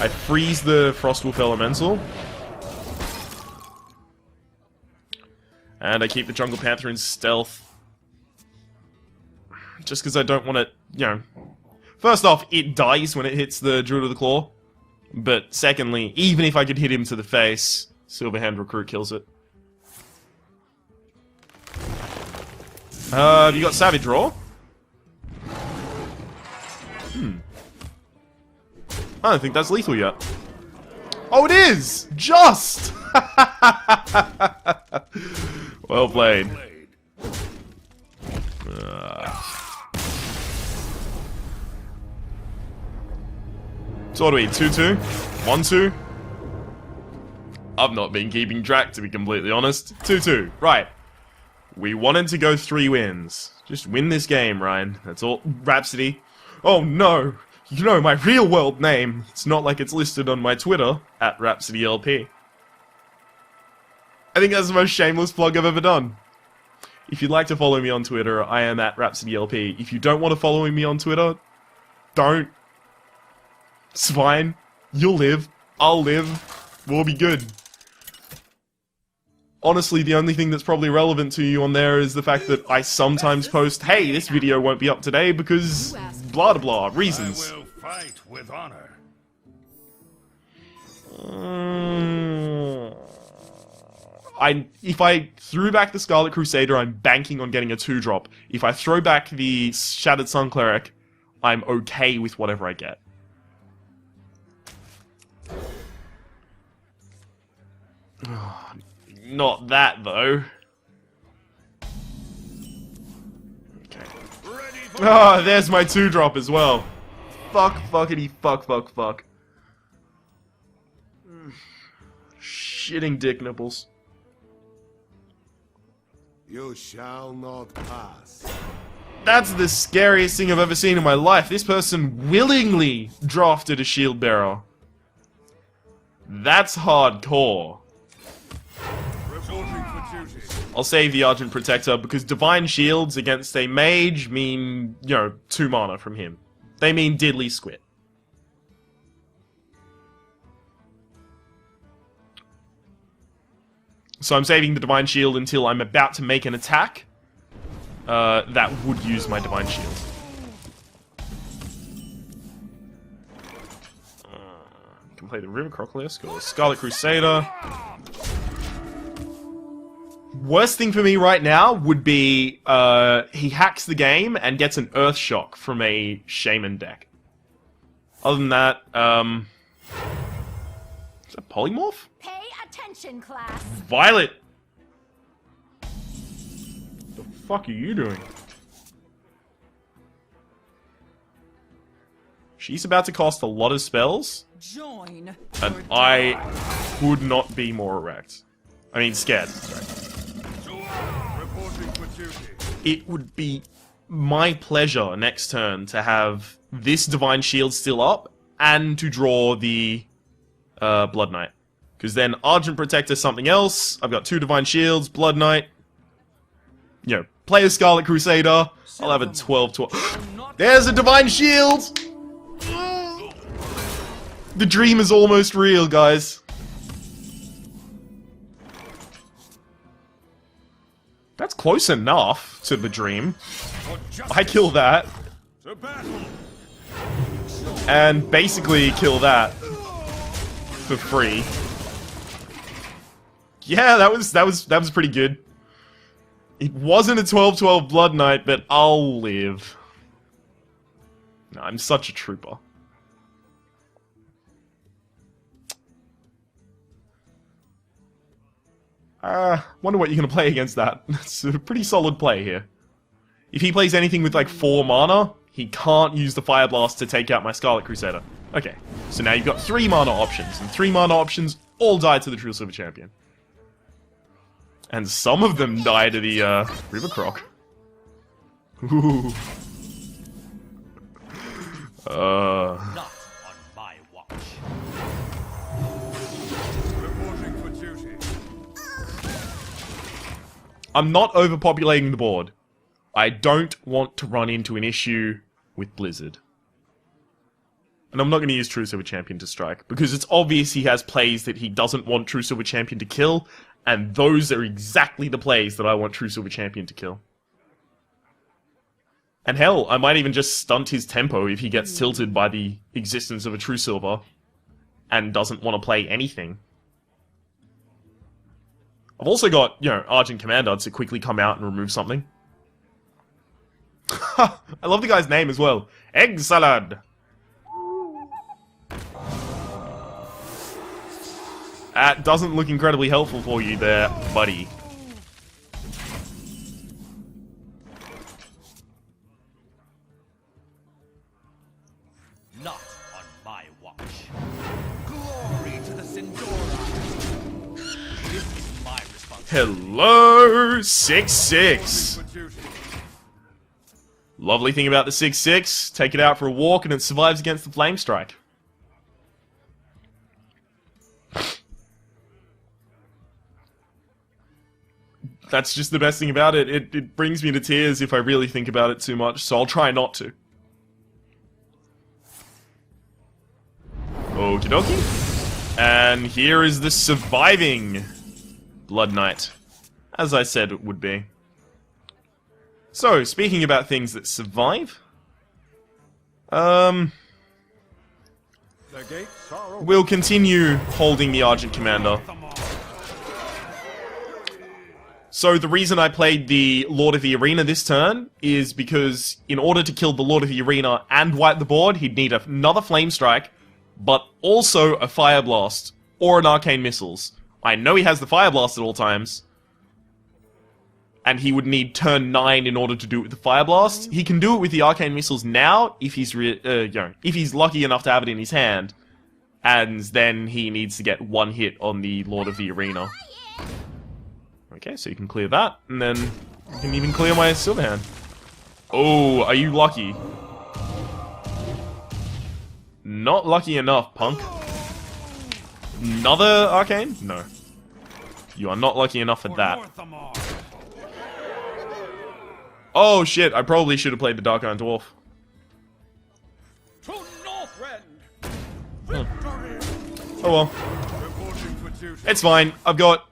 I freeze the Frostwolf Elemental. And I keep the Jungle Panther in stealth. Just because I don't want to, First off, it dies when it hits the Druid of the Claw. But secondly, even if I could hit him to the face, Silverhand Recruit kills it. Have you got Savage Raw? I don't think that's lethal yet. Oh, it is! Just! Well played. So what do we, 2-2? 1-2? I've not been keeping track, to be completely honest. 2-2, right. We wanted to go 3 wins. Just win this game, Ryan. That's all. Rhapsody. Oh no! You know my real world name. It's not like it's listed on my Twitter, at RhapsodyLP. I think that's the most shameless plug I've ever done. If you'd like to follow me on Twitter, I am at RhapsodyLP. If you don't want to follow me on Twitter, don't. It's fine. You'll live. I'll live. We'll be good. Honestly, the only thing that's probably relevant to you on there is the fact that I sometimes post, hey, this video won't be up today because blah blah blah, reasons. I will fight with honor. If I threw back the Scarlet Crusader, I'm banking on getting a 2-drop. If I throw back the Shattered Sun Cleric, I'm okay with whatever I get. Not that, though. Okay. Ah, there's my 2-drop as well. Fuck, fuckity, fuck, fuck, fuck. Shitting dick nipples. You shall not pass. That's the scariest thing I've ever seen in my life. This person willingly drafted a shield bearer. That's hardcore. I'll save the Argent Protector because Divine Shields against a mage mean, 2 mana from him. They mean diddly squit. So I'm saving the Divine Shield until I'm about to make an attack that would use my Divine Shield. Can play the River Crocolisk or Scarlet Crusader. Worst thing for me right now would be he hacks the game and gets an Earth Shock from a Shaman deck. Other than that, is that Polymorph? Pay attention, class. Violet! The fuck are you doing? She's about to cost a lot of spells, Join. and I could not be more erect. I mean, scared. Sorry. It would be my pleasure next turn to have this Divine Shield still up and to draw the Blood Knight. Because then Argent Protector something else. I've got 2 Divine Shields, Blood Knight. Play a Scarlet Crusader. I'll have a 12-12. There's a Divine Shield! The dream is almost real, guys. That's close enough to the dream. I kill that. And basically kill that for free. Yeah, that was pretty good. It wasn't a 12-12 Blood Knight, but I'll live. No, I'm such a trooper. Wonder what you're gonna play against that. It's a pretty solid play here. If he plays anything with like 4 mana, he can't use the Fire Blast to take out my Scarlet Crusader. Okay, so now you've got 3 mana options, and 3 mana options all die to the True Silver Champion. And some of them die to the River Croc. Ooh. Not on my watch. I'm not overpopulating the board. I don't want to run into an issue with Blizzard. And I'm not going to use True Silver Champion to strike, because it's obvious he has plays that he doesn't want True Silver Champion to kill, and those are exactly the plays that I want True Silver Champion to kill. And hell, I might even just stunt his tempo if he gets tilted by the existence of a True Silver, and doesn't want to play anything. I've also got, Argent Commander to quickly come out and remove something. I love the guy's name as well. Egg salad. That doesn't look incredibly helpful for you there, buddy. Not on my watch. Glory to the Sindora. This is my responsibility. Hello, 6-6. Lovely thing about the 6-6, take it out for a walk and it survives against the Flame Strike. That's just the best thing about it. It brings me to tears if I really think about it too much, so I'll try not to. Okie dokie. And here is the surviving Blood Knight. As I said it would be. So, speaking about things that survive... The gates are open. we'll continue holding the Argent Commander. So the reason I played the Lord of the Arena this turn is because in order to kill the Lord of the Arena and wipe the board, he'd need another Flame Strike, but also a Fire Blast, or an Arcane Missiles. I know he has the Fire Blast at all times, and he would need turn 9 in order to do it with the Fire Blast. He can do it with the Arcane Missiles now, if he's if he's lucky enough to have it in his hand, and then he needs to get one hit on the Lord of the Arena. Okay, so you can clear that, and then you can even clear my Silver Hand. Oh, are you lucky? Not lucky enough, punk. Another Arcane? No. You are not lucky enough for that. Oh shit, I probably should have played the Dark Iron Dwarf. To Northrend. Oh well. Reporting for duty. It's fine. I've got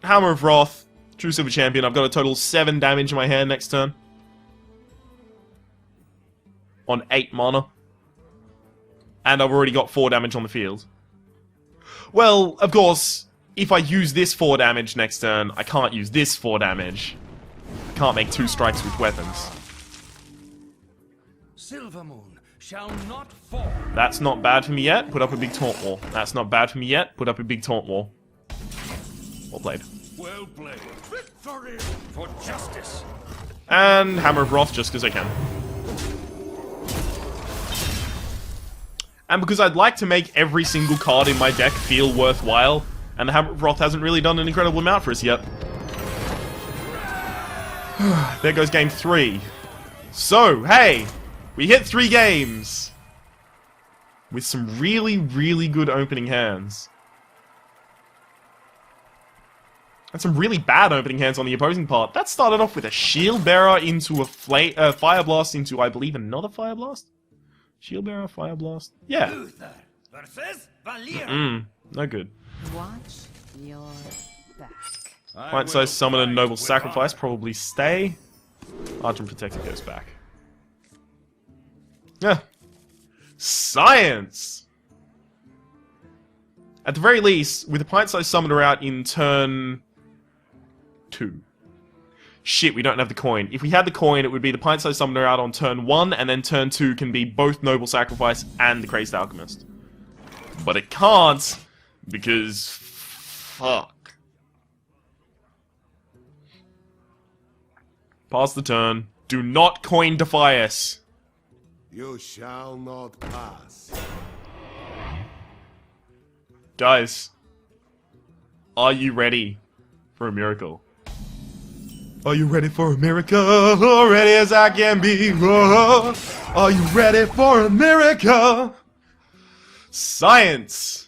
Hammer of Wrath, True Silver Champion. I've got a total 7 damage in my hand next turn. On 8 mana. And I've already got 4 damage on the field. Well, of course, if I use this 4 damage next turn, I can't use this 4 damage. I can't make 2 strikes with weapons. Silvermoon shall not fall. That's not bad for me yet. Put up a big taunt wall. That's not bad for me yet. Put up a big taunt wall. Well played. Well played. Victory for justice. And Hammer of Wrath just because I can. And because I'd like to make every single card in my deck feel worthwhile, and the Hammer of Wrath hasn't really done an incredible amount for us yet. There goes game 3. So, hey! We hit 3 games! With some really, really good opening hands. And some really bad opening hands on the opposing part. That started off with a Shield Bearer into a Fire Blast into, I believe, another Fire Blast? Shield Bearer, Fire Blast? Yeah. Luther versus Valir. No good. Watch your back. Pint-sized Summon and Noble Sacrifice probably stay. Argent Protector goes back. Yeah. Science! At the very least, with the Pint-sized Summoner out in turn 2. Shit, we don't have the coin. If we had the coin, it would be the Pint-sized Summoner out on turn 1, and then turn 2 can be both Noble Sacrifice and the Crazed Alchemist. But it can't, because... fuck. Pass the turn. Do not coin defy us. You shall not pass. Guys, are you ready for a miracle? Are you ready for a miracle? Ready as I can be. Oh, are you ready for a miracle? Science.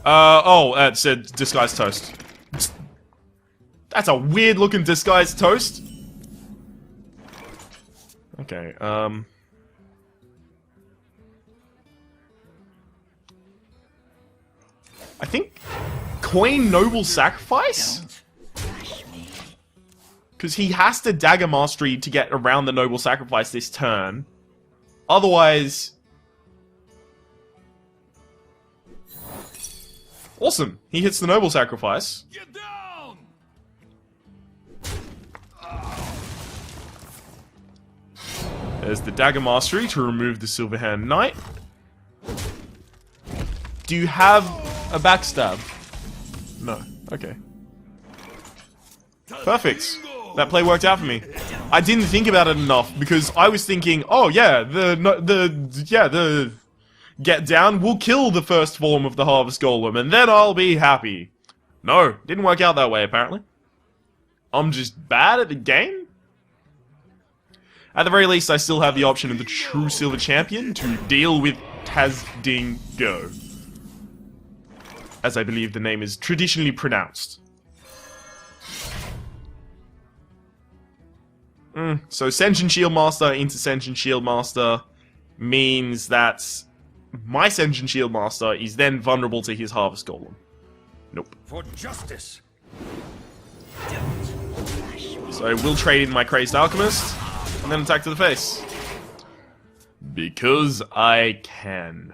It said Disguised Toast. That's a weird looking Disguised Toast. Okay, I think coin Noble Sacrifice? Because he has to Dagger Mastery to get around the Noble Sacrifice this turn. Otherwise... Awesome. He hits the Noble Sacrifice. Get down. There's the Dagger Mastery to remove the Silverhand Knight. Do you have a backstab? No. Okay. Perfect. That play worked out for me. I didn't think about it enough because I was thinking, oh yeah, the get down will kill the first form of the Harvest Golem and then I'll be happy. No, didn't work out that way apparently. I'm just bad at the game? At the very least, I still have the option of the true Silver Champion to deal with Tazdingo, as I believe the name is traditionally pronounced. So Sentient Shield Master into Sentient Shield Master means that my Sentient Shield Master is then vulnerable to his Harvest Golem. Nope. For justice. So I will trade in my Crazed Alchemist, and then attack to the face. Because I can.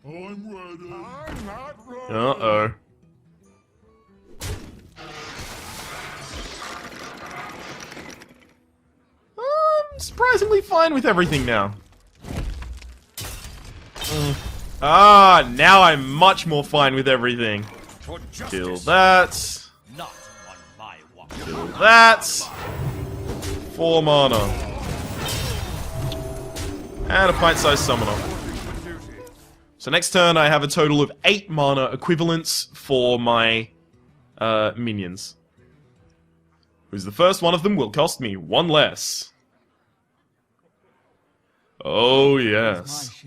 I'm ready. I'm not ready. Uh-oh. I'm surprisingly fine with everything now. Ah, now I'm much more fine with everything. For justice. Kill that. Not on my watch. Kill that. 4 mana. And a pint-sized summoner. So next turn I have a total of 8 mana equivalents for my minions. Who's the first one of them will cost me 1 less. Oh yes.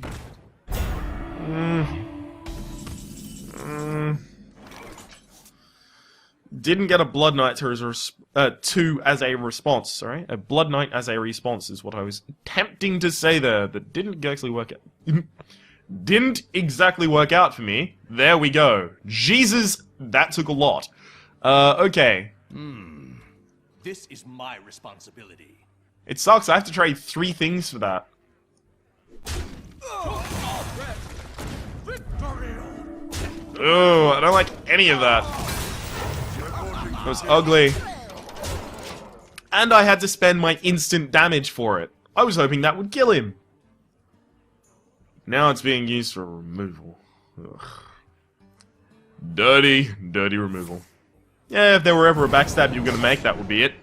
Didn't get a Blood Knight to as a response, sorry. A Blood Knight as a response is what I was attempting to say there, but didn't actually work out. Didn't exactly work out for me. There we go. Jesus, that took a lot. Okay. This is my responsibility. It sucks, I have to trade 3 things for that. Oh, I don't like any of that. It was ugly. And I had to spend my instant damage for it. I was hoping that would kill him. Now it's being used for removal. Ugh. Dirty, dirty removal. Yeah, if there were ever a backstab you were going to make, that would be it.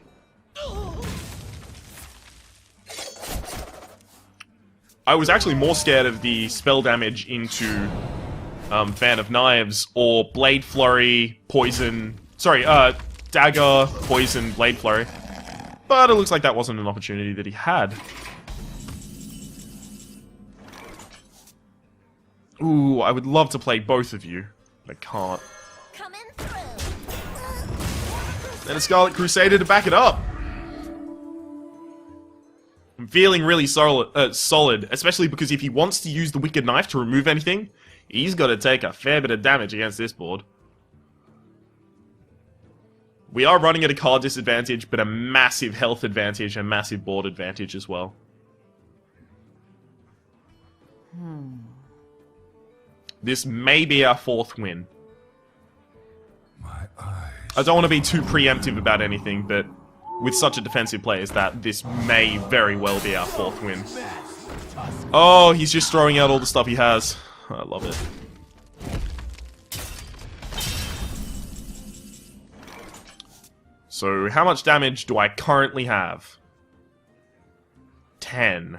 I was actually more scared of the spell damage into Fan of Knives or Blade Flurry, Poison... Sorry, Dagger, Poison, Blade Flurry. But it looks like that wasn't an opportunity that he had. Ooh, I would love to play both of you, but I can't. Coming through. And a Scarlet Crusader to back it up. I'm feeling really solid, especially because if he wants to use the Wicked Knife to remove anything, he's got to take a fair bit of damage against this board. We are running at a card disadvantage, but a massive health advantage and massive board advantage as well. This may be our 4th win. My eyes. I don't want to be too preemptive about anything, but with such a defensive play as that, this may very well be our 4th win. Oh, he's just throwing out all the stuff he has. I love it. So, how much damage do I currently have? 10.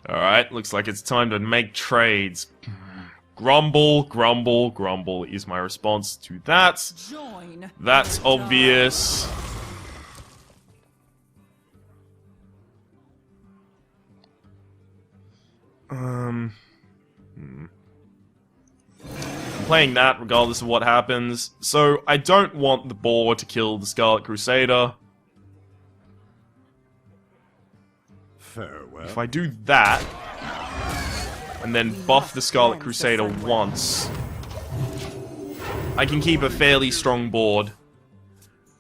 Alright, looks like it's time to make trades. Grumble, grumble, grumble is my response to that. Join. That's obvious. I'm playing that regardless of what happens. So, I don't want the boar to kill the Scarlet Crusader. Farewell. If I do that, and then buff the Scarlet Crusader once, I can keep a fairly strong board.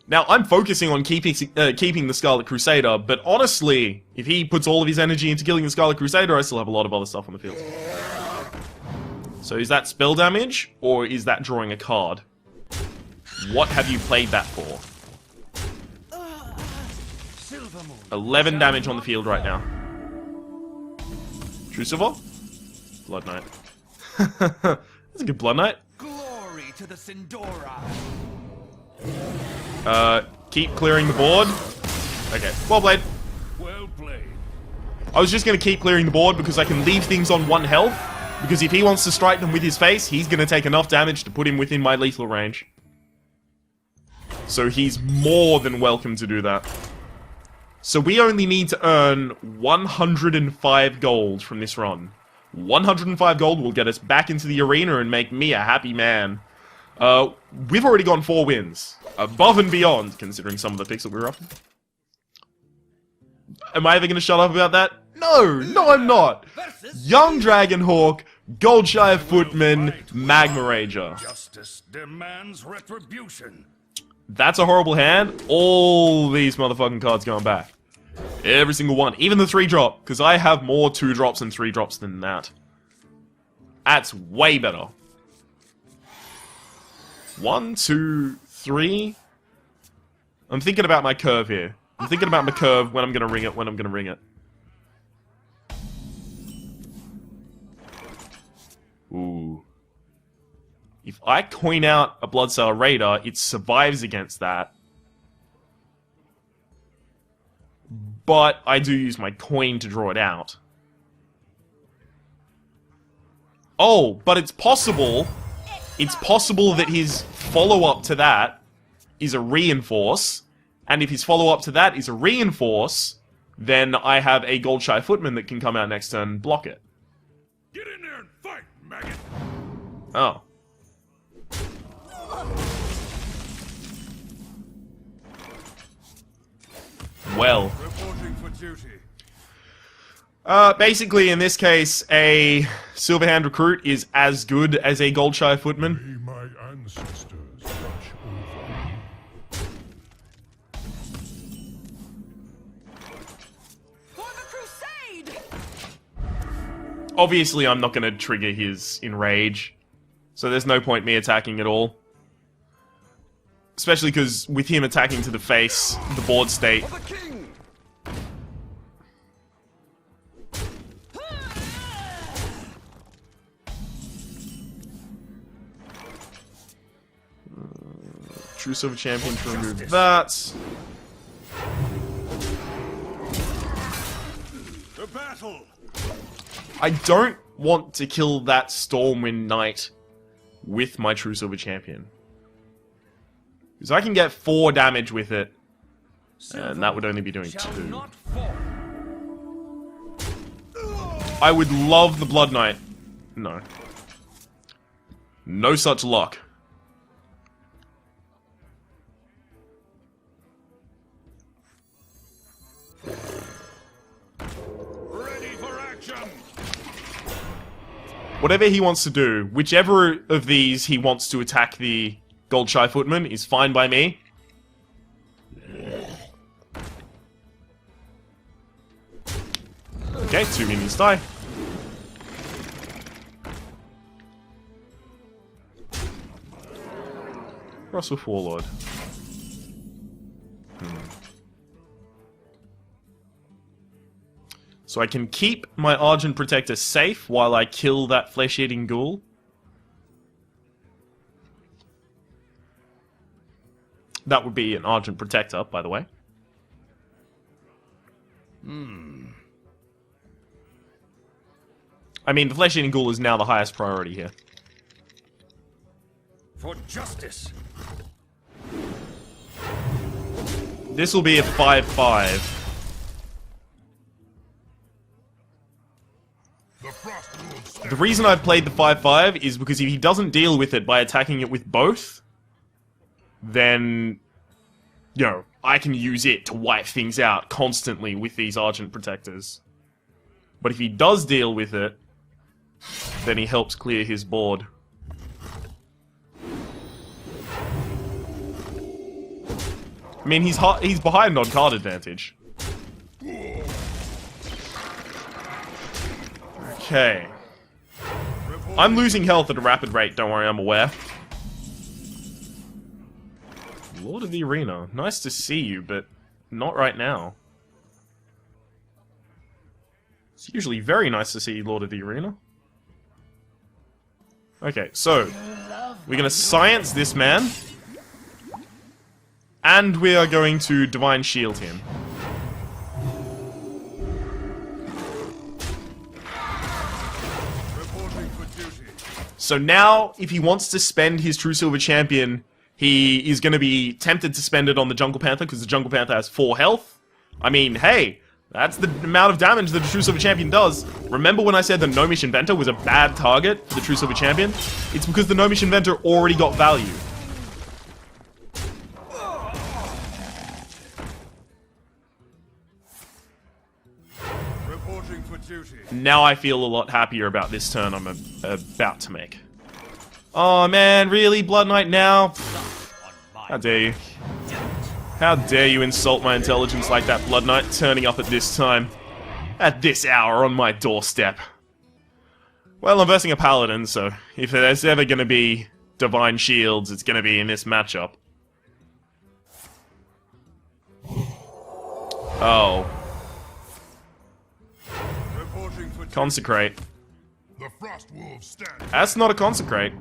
Now, I'm focusing on keeping the Scarlet Crusader, but honestly, if he puts all of his energy into killing the Scarlet Crusader, I still have a lot of other stuff on the field. So is that spell damage, or is that drawing a card? What have you played that for? 11 damage on the field right now. True Silver? Blood Knight. That's a good Blood Knight. Glory to the Sindora. Keep clearing the board. Okay, well played. Well played. I was just going to keep clearing the board because I can leave things on 1 health. Because if he wants to strike them with his face, he's going to take enough damage to put him within my lethal range. So he's more than welcome to do that. So we only need to earn 105 gold from this run. 105 gold will get us back into the arena and make me a happy man. We've already gone 4 wins. Above and beyond, considering some of the picks that we were up. Am I ever going to shut up about that? No, I'm not. Young Dragonhawk, Goldshire Footman, Magma Rager. Justice demands retribution. That's a horrible hand. All these motherfucking cards going back. Every single one. Even the 3-drop, because I have more 2-drops and 3-drops than that. That's way better. 1, 2, 3. I'm thinking about my curve here. I'm thinking about my curve when I'm going to ring it, Ooh. If I coin out a Bloodsail Raider, it survives against that. But I do use my coin to draw it out. Oh, but it's possible. It's possible that his follow-up to that is a reinforce. And if his follow-up to that is a reinforce, then I have a Goldshire Footman that can come out next turn and block it. Get in there and fight, maggot. Oh. Well. Reporting for duty. Basically, in this case, a Silverhand Recruit is as good as a Goldshire Footman. May my ancestors watch over. For the crusade! Obviously, I'm not going to trigger his Enrage, so there's no point me attacking at all. Especially because with him attacking to the face, the board state... For the king. True Silver Champion to remove that. The battle. I don't want to kill that Stormwind Knight with my True Silver Champion. Because I can get 4 damage with it, and that would only be doing 2. Not fall. I would love the Blood Knight. No. No such luck. Ready for action. Whatever he wants to do, whichever of these he wants to attack the Goldshire Footman is fine by me. Okay, 2 minions die. Russell Warlord. So I can keep my Argent Protector safe while I kill that flesh-eating ghoul. That would be an Argent Protector, by the way. I mean, the flesh-eating ghoul is now the highest priority here. For justice. This will be a 5-5. The reason I've played the 5-5 is because if he doesn't deal with it by attacking it with both, then, you know, I can use it to wipe things out constantly with these Argent Protectors. But if he does deal with it, then he helps clear his board. I mean, he's behind on card advantage. Okay. I'm losing health at a rapid rate, don't worry, I'm aware. Lord of the Arena. Nice to see you, but not right now. It's usually very nice to see you, Lord of the Arena. Okay, so we're gonna science this man. And we are going to Divine Shield him. So now, if he wants to spend his True Silver Champion, he is going to be tempted to spend it on the Jungle Panther, because the Jungle Panther has 4 health. I mean, hey, that's the amount of damage that the True Silver Champion does. Remember when I said the Gnomish Inventor was a bad target for the True Silver Champion? It's because the Gnomish Inventor already got value. Now I feel a lot happier about this turn I'm about to make. Oh man, really? Blood Knight now? How dare you? How dare you insult my intelligence like that, Blood Knight, turning up at this time? At this hour on my doorstep. Well, I'm versing a Paladin, so if there's ever gonna be Divine Shields, it's gonna be in this matchup. Oh. Consecrate. The Frost Wolves stand. That's not a Consecrate.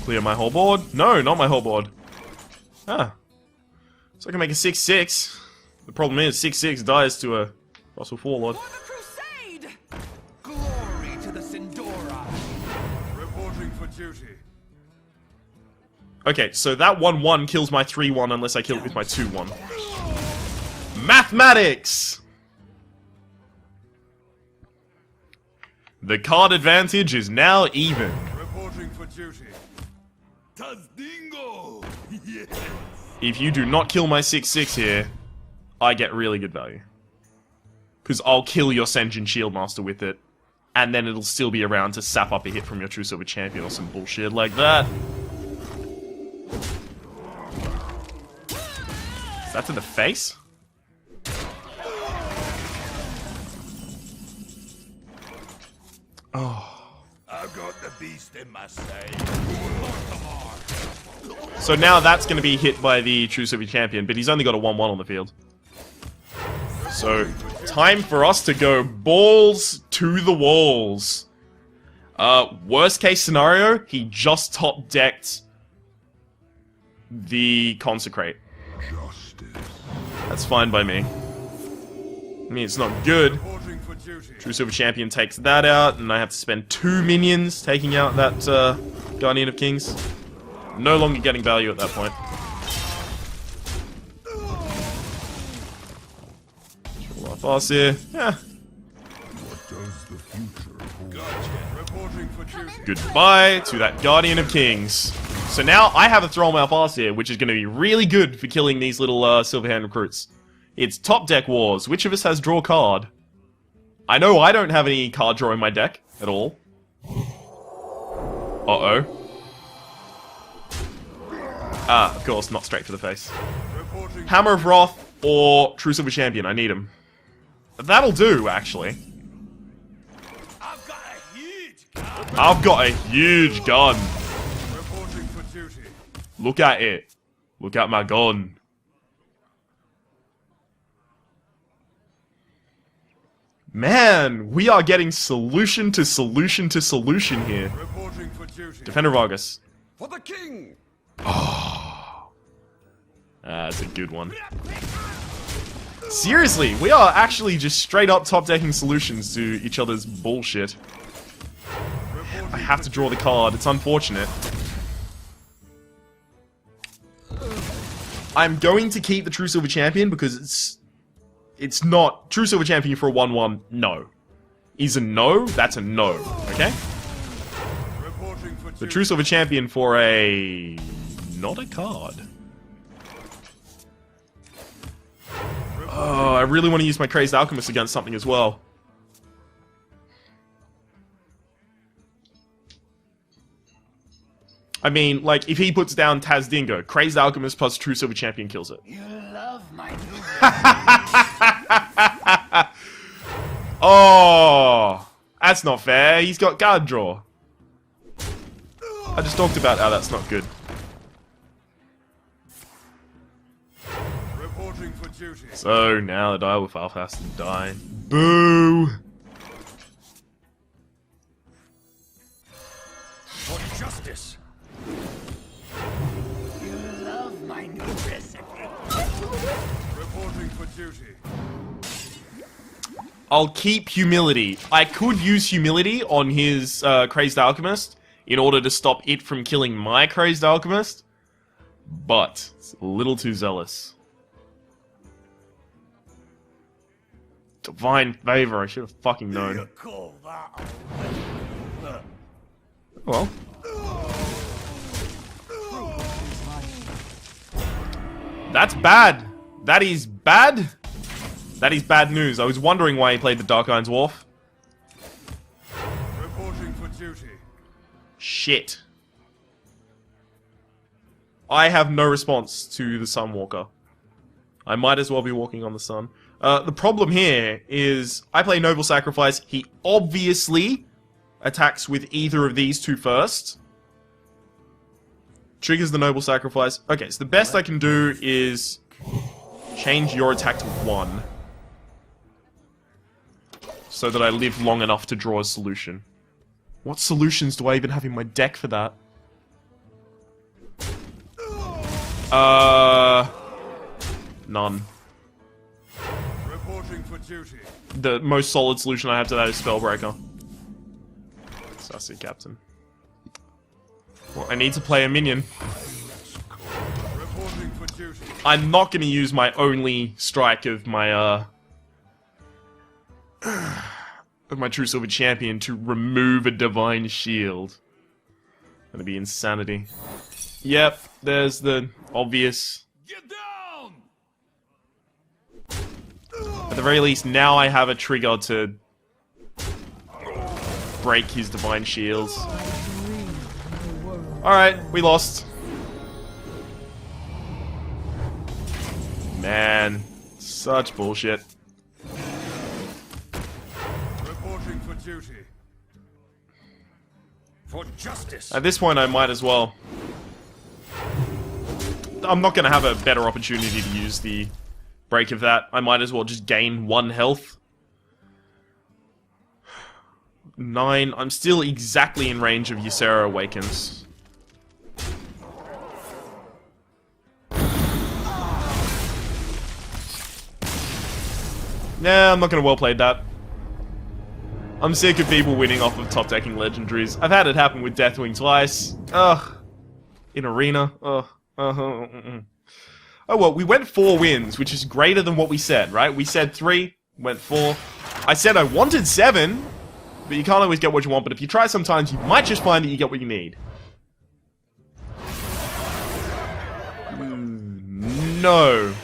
Clear my whole board. No, not my whole board. Ah. So I can make a 6/6. The problem is 6/6 dies to a Russell Warlord. For the crusade! Glory to the Sindora. Reporting for duty. Okay, so that 1/1 kills my 3/1 unless I kill it with my 2/1. Mathematics! The card advantage is now even. Reporting for duty. Tazdingo! Yes. If you do not kill my 6/6 here, I get really good value. Because I'll kill your Senjin Shieldmaster with it, and then it'll still be around to sap up a hit from your True Silver Champion or some bullshit like that. Is that to the face? Oh. I've got the beast in my sight. So now that's going to be hit by the True Silver Champion, but he's only got a 1/1 on the field. So, time for us to go balls to the walls. Worst case scenario, he just top decked the Consecrate. That's fine by me. I mean, it's not good. Reporting for duty. True Silver Champion takes that out, and I have to spend 2 minions taking out that Guardian of Kings. No longer getting value at that point. Triple Life here. Yeah. What does the future hold? Gotcha. Reporting for duty. Goodbye to that Guardian of Kings. So now I have a Throw Mouth Arse here, which is going to be really good for killing these little Silverhand recruits. It's Top Deck Wars. Which of us has draw card? I know I don't have any card draw in my deck at all. Uh-oh. Ah, of course, not straight for the face. Reporting. Hammer of Wrath or True Silver Champion, I need him. That'll do, actually. I've got a huge gun. I've got a huge gun. Reporting for duty. Look at it. Look at my gun. Man, we are getting solution to solution to solution here. Reporting for duty. Defender of Argus. For the king. That's a good one. Seriously, we are actually just straight up top decking solutions to each other's bullshit. I have to draw the card, it's unfortunate. I'm going to keep the True Silver Champion because it's not True Silver Champion for a 1/1, no. Is a no, that's a no, okay? Reporting for The duty. True Silver Champion for a... not a card. Oh, I really want to use my Crazed Alchemist against something as well. I mean, like, if he puts down Tazdingo, Crazed Alchemist plus True Silver Champion kills it. You love my new Oh, that's not fair. He's got guard draw. I just talked about how that's not good. Reporting for duty. So now the Direwolf has to die. Boo! For justice. You love my new recipe. Reporting for duty. I'll keep humility. I could use humility on his Crazed Alchemist in order to stop it from killing my Crazed Alchemist, but it's a little too zealous. Divine Favor, I should have fucking known. You call that Well. That's bad. That is bad. That is bad news. I was wondering why he played the Dark Iron's Dwarf. reporting for duty. Shit. I have no response to the Sunwalker. I might as well be walking on the sun. The problem here is I play Noble Sacrifice. He obviously attacks with either of these two first. Triggers the Noble Sacrifice. Okay, so the best I can do is change your attack to 1. So that I live long enough to draw a solution. What solutions do I even have in my deck for that? None. Reporting for duty. The most solid solution I have to that is Spellbreaker. Sassy Captain. Well, I need to play a minion. Reporting for duty. I'm not going to use my only strike of my, of my True Silver Champion to remove a Divine Shield. Gonna be insanity. Yep, there's the obvious. Get down! At the very least, now I have a trigger to break his Divine Shields. Alright, we lost. Man, such bullshit. Reporting for duty. For justice. At this point, I might as well. I'm not going to have a better opportunity to use the break of that. I might as well just gain 1 health. 9. I'm still exactly in range of Ysera Awakens. Nah, I'm not going to well play that. I'm sick of people winning off of top-decking legendaries. I've had it happen with Deathwing twice. Ugh. In Arena. Ugh. Oh well, we went 4 wins, which is greater than what we said, right? We said 3, went 4. I said I wanted 7, but you can't always get what you want, but if you try sometimes, you might just find that you get what you need. No.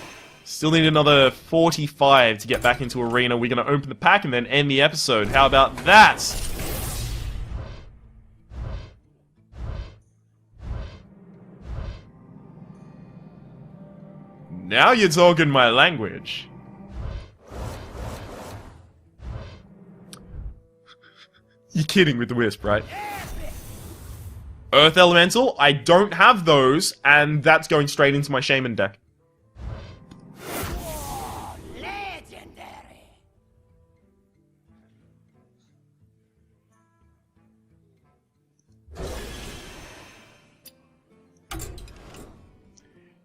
Still need another 45 to get back into Arena. We're going to open the pack and then end the episode. How about that? Now you're talking my language. You're kidding with the Wisp, right? Earth Elemental? I don't have those, and that's going straight into my Shaman deck. Legendary.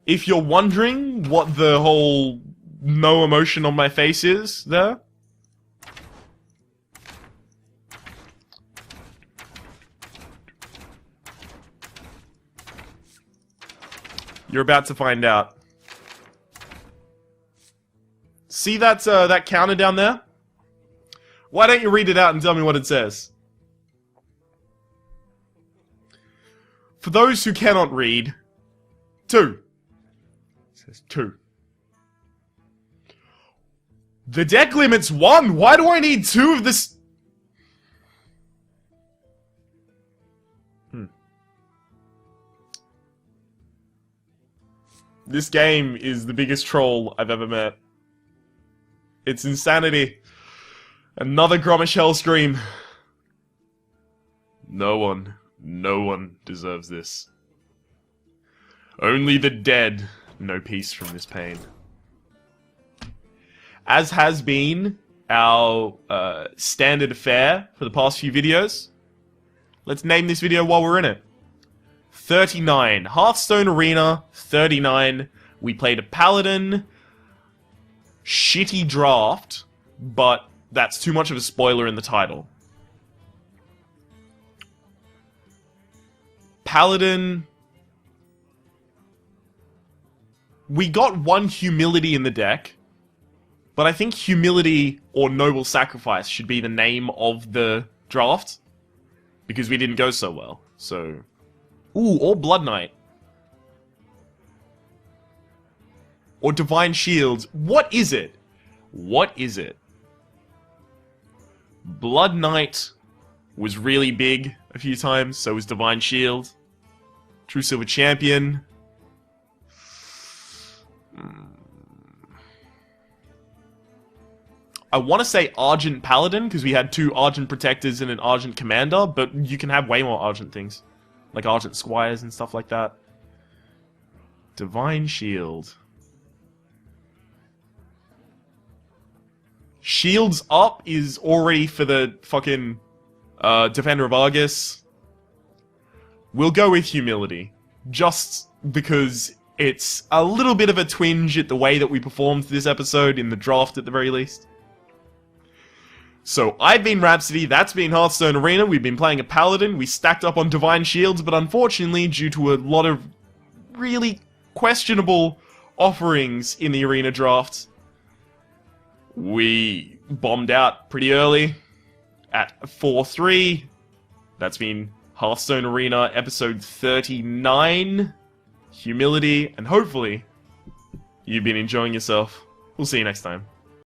If you're wondering what the whole no emotion on my face is there, you're about to find out. See that that counter down there? Why don't you read it out and tell me what it says? For those who cannot read, 2. It says 2. The deck limit's 1. Why do I need 2 of this? This game is the biggest troll I've ever met. It's insanity. Another Grommash Hellscream. No one deserves this. Only the dead know peace from this pain. As has been our standard fare for the past few videos, let's name this video while we're in it. 39. Hearthstone Arena 39. We played a Paladin. Shitty draft, but that's too much of a spoiler in the title. Paladin. We got one Humility in the deck, but I think Humility or Noble Sacrifice should be the name of the draft, because we didn't go so well. So, ooh, or Blood Knight. Or Divine Shields. What is it? What is it? Blood Knight was really big a few times, so was Divine Shield. True Silver Champion. I want to say Argent Paladin, because we had 2 Argent Protectors and an Argent Commander, but you can have way more Argent things. Like Argent Squires and stuff like that. Divine Shield. Shields Up is already for the fucking Defender of Argus. We'll go with Humility. Just because it's a little bit of a twinge at the way that we performed this episode, in the draft at the very least. So, I've been Rhapsody, that's been Hearthstone Arena, we've been playing a Paladin, we stacked up on Divine Shields, but unfortunately, due to a lot of really questionable offerings in the Arena draft, we bombed out pretty early at 4-3. That's been Hearthstone Arena episode 39. Humility, and hopefully you've been enjoying yourself. We'll see you next time.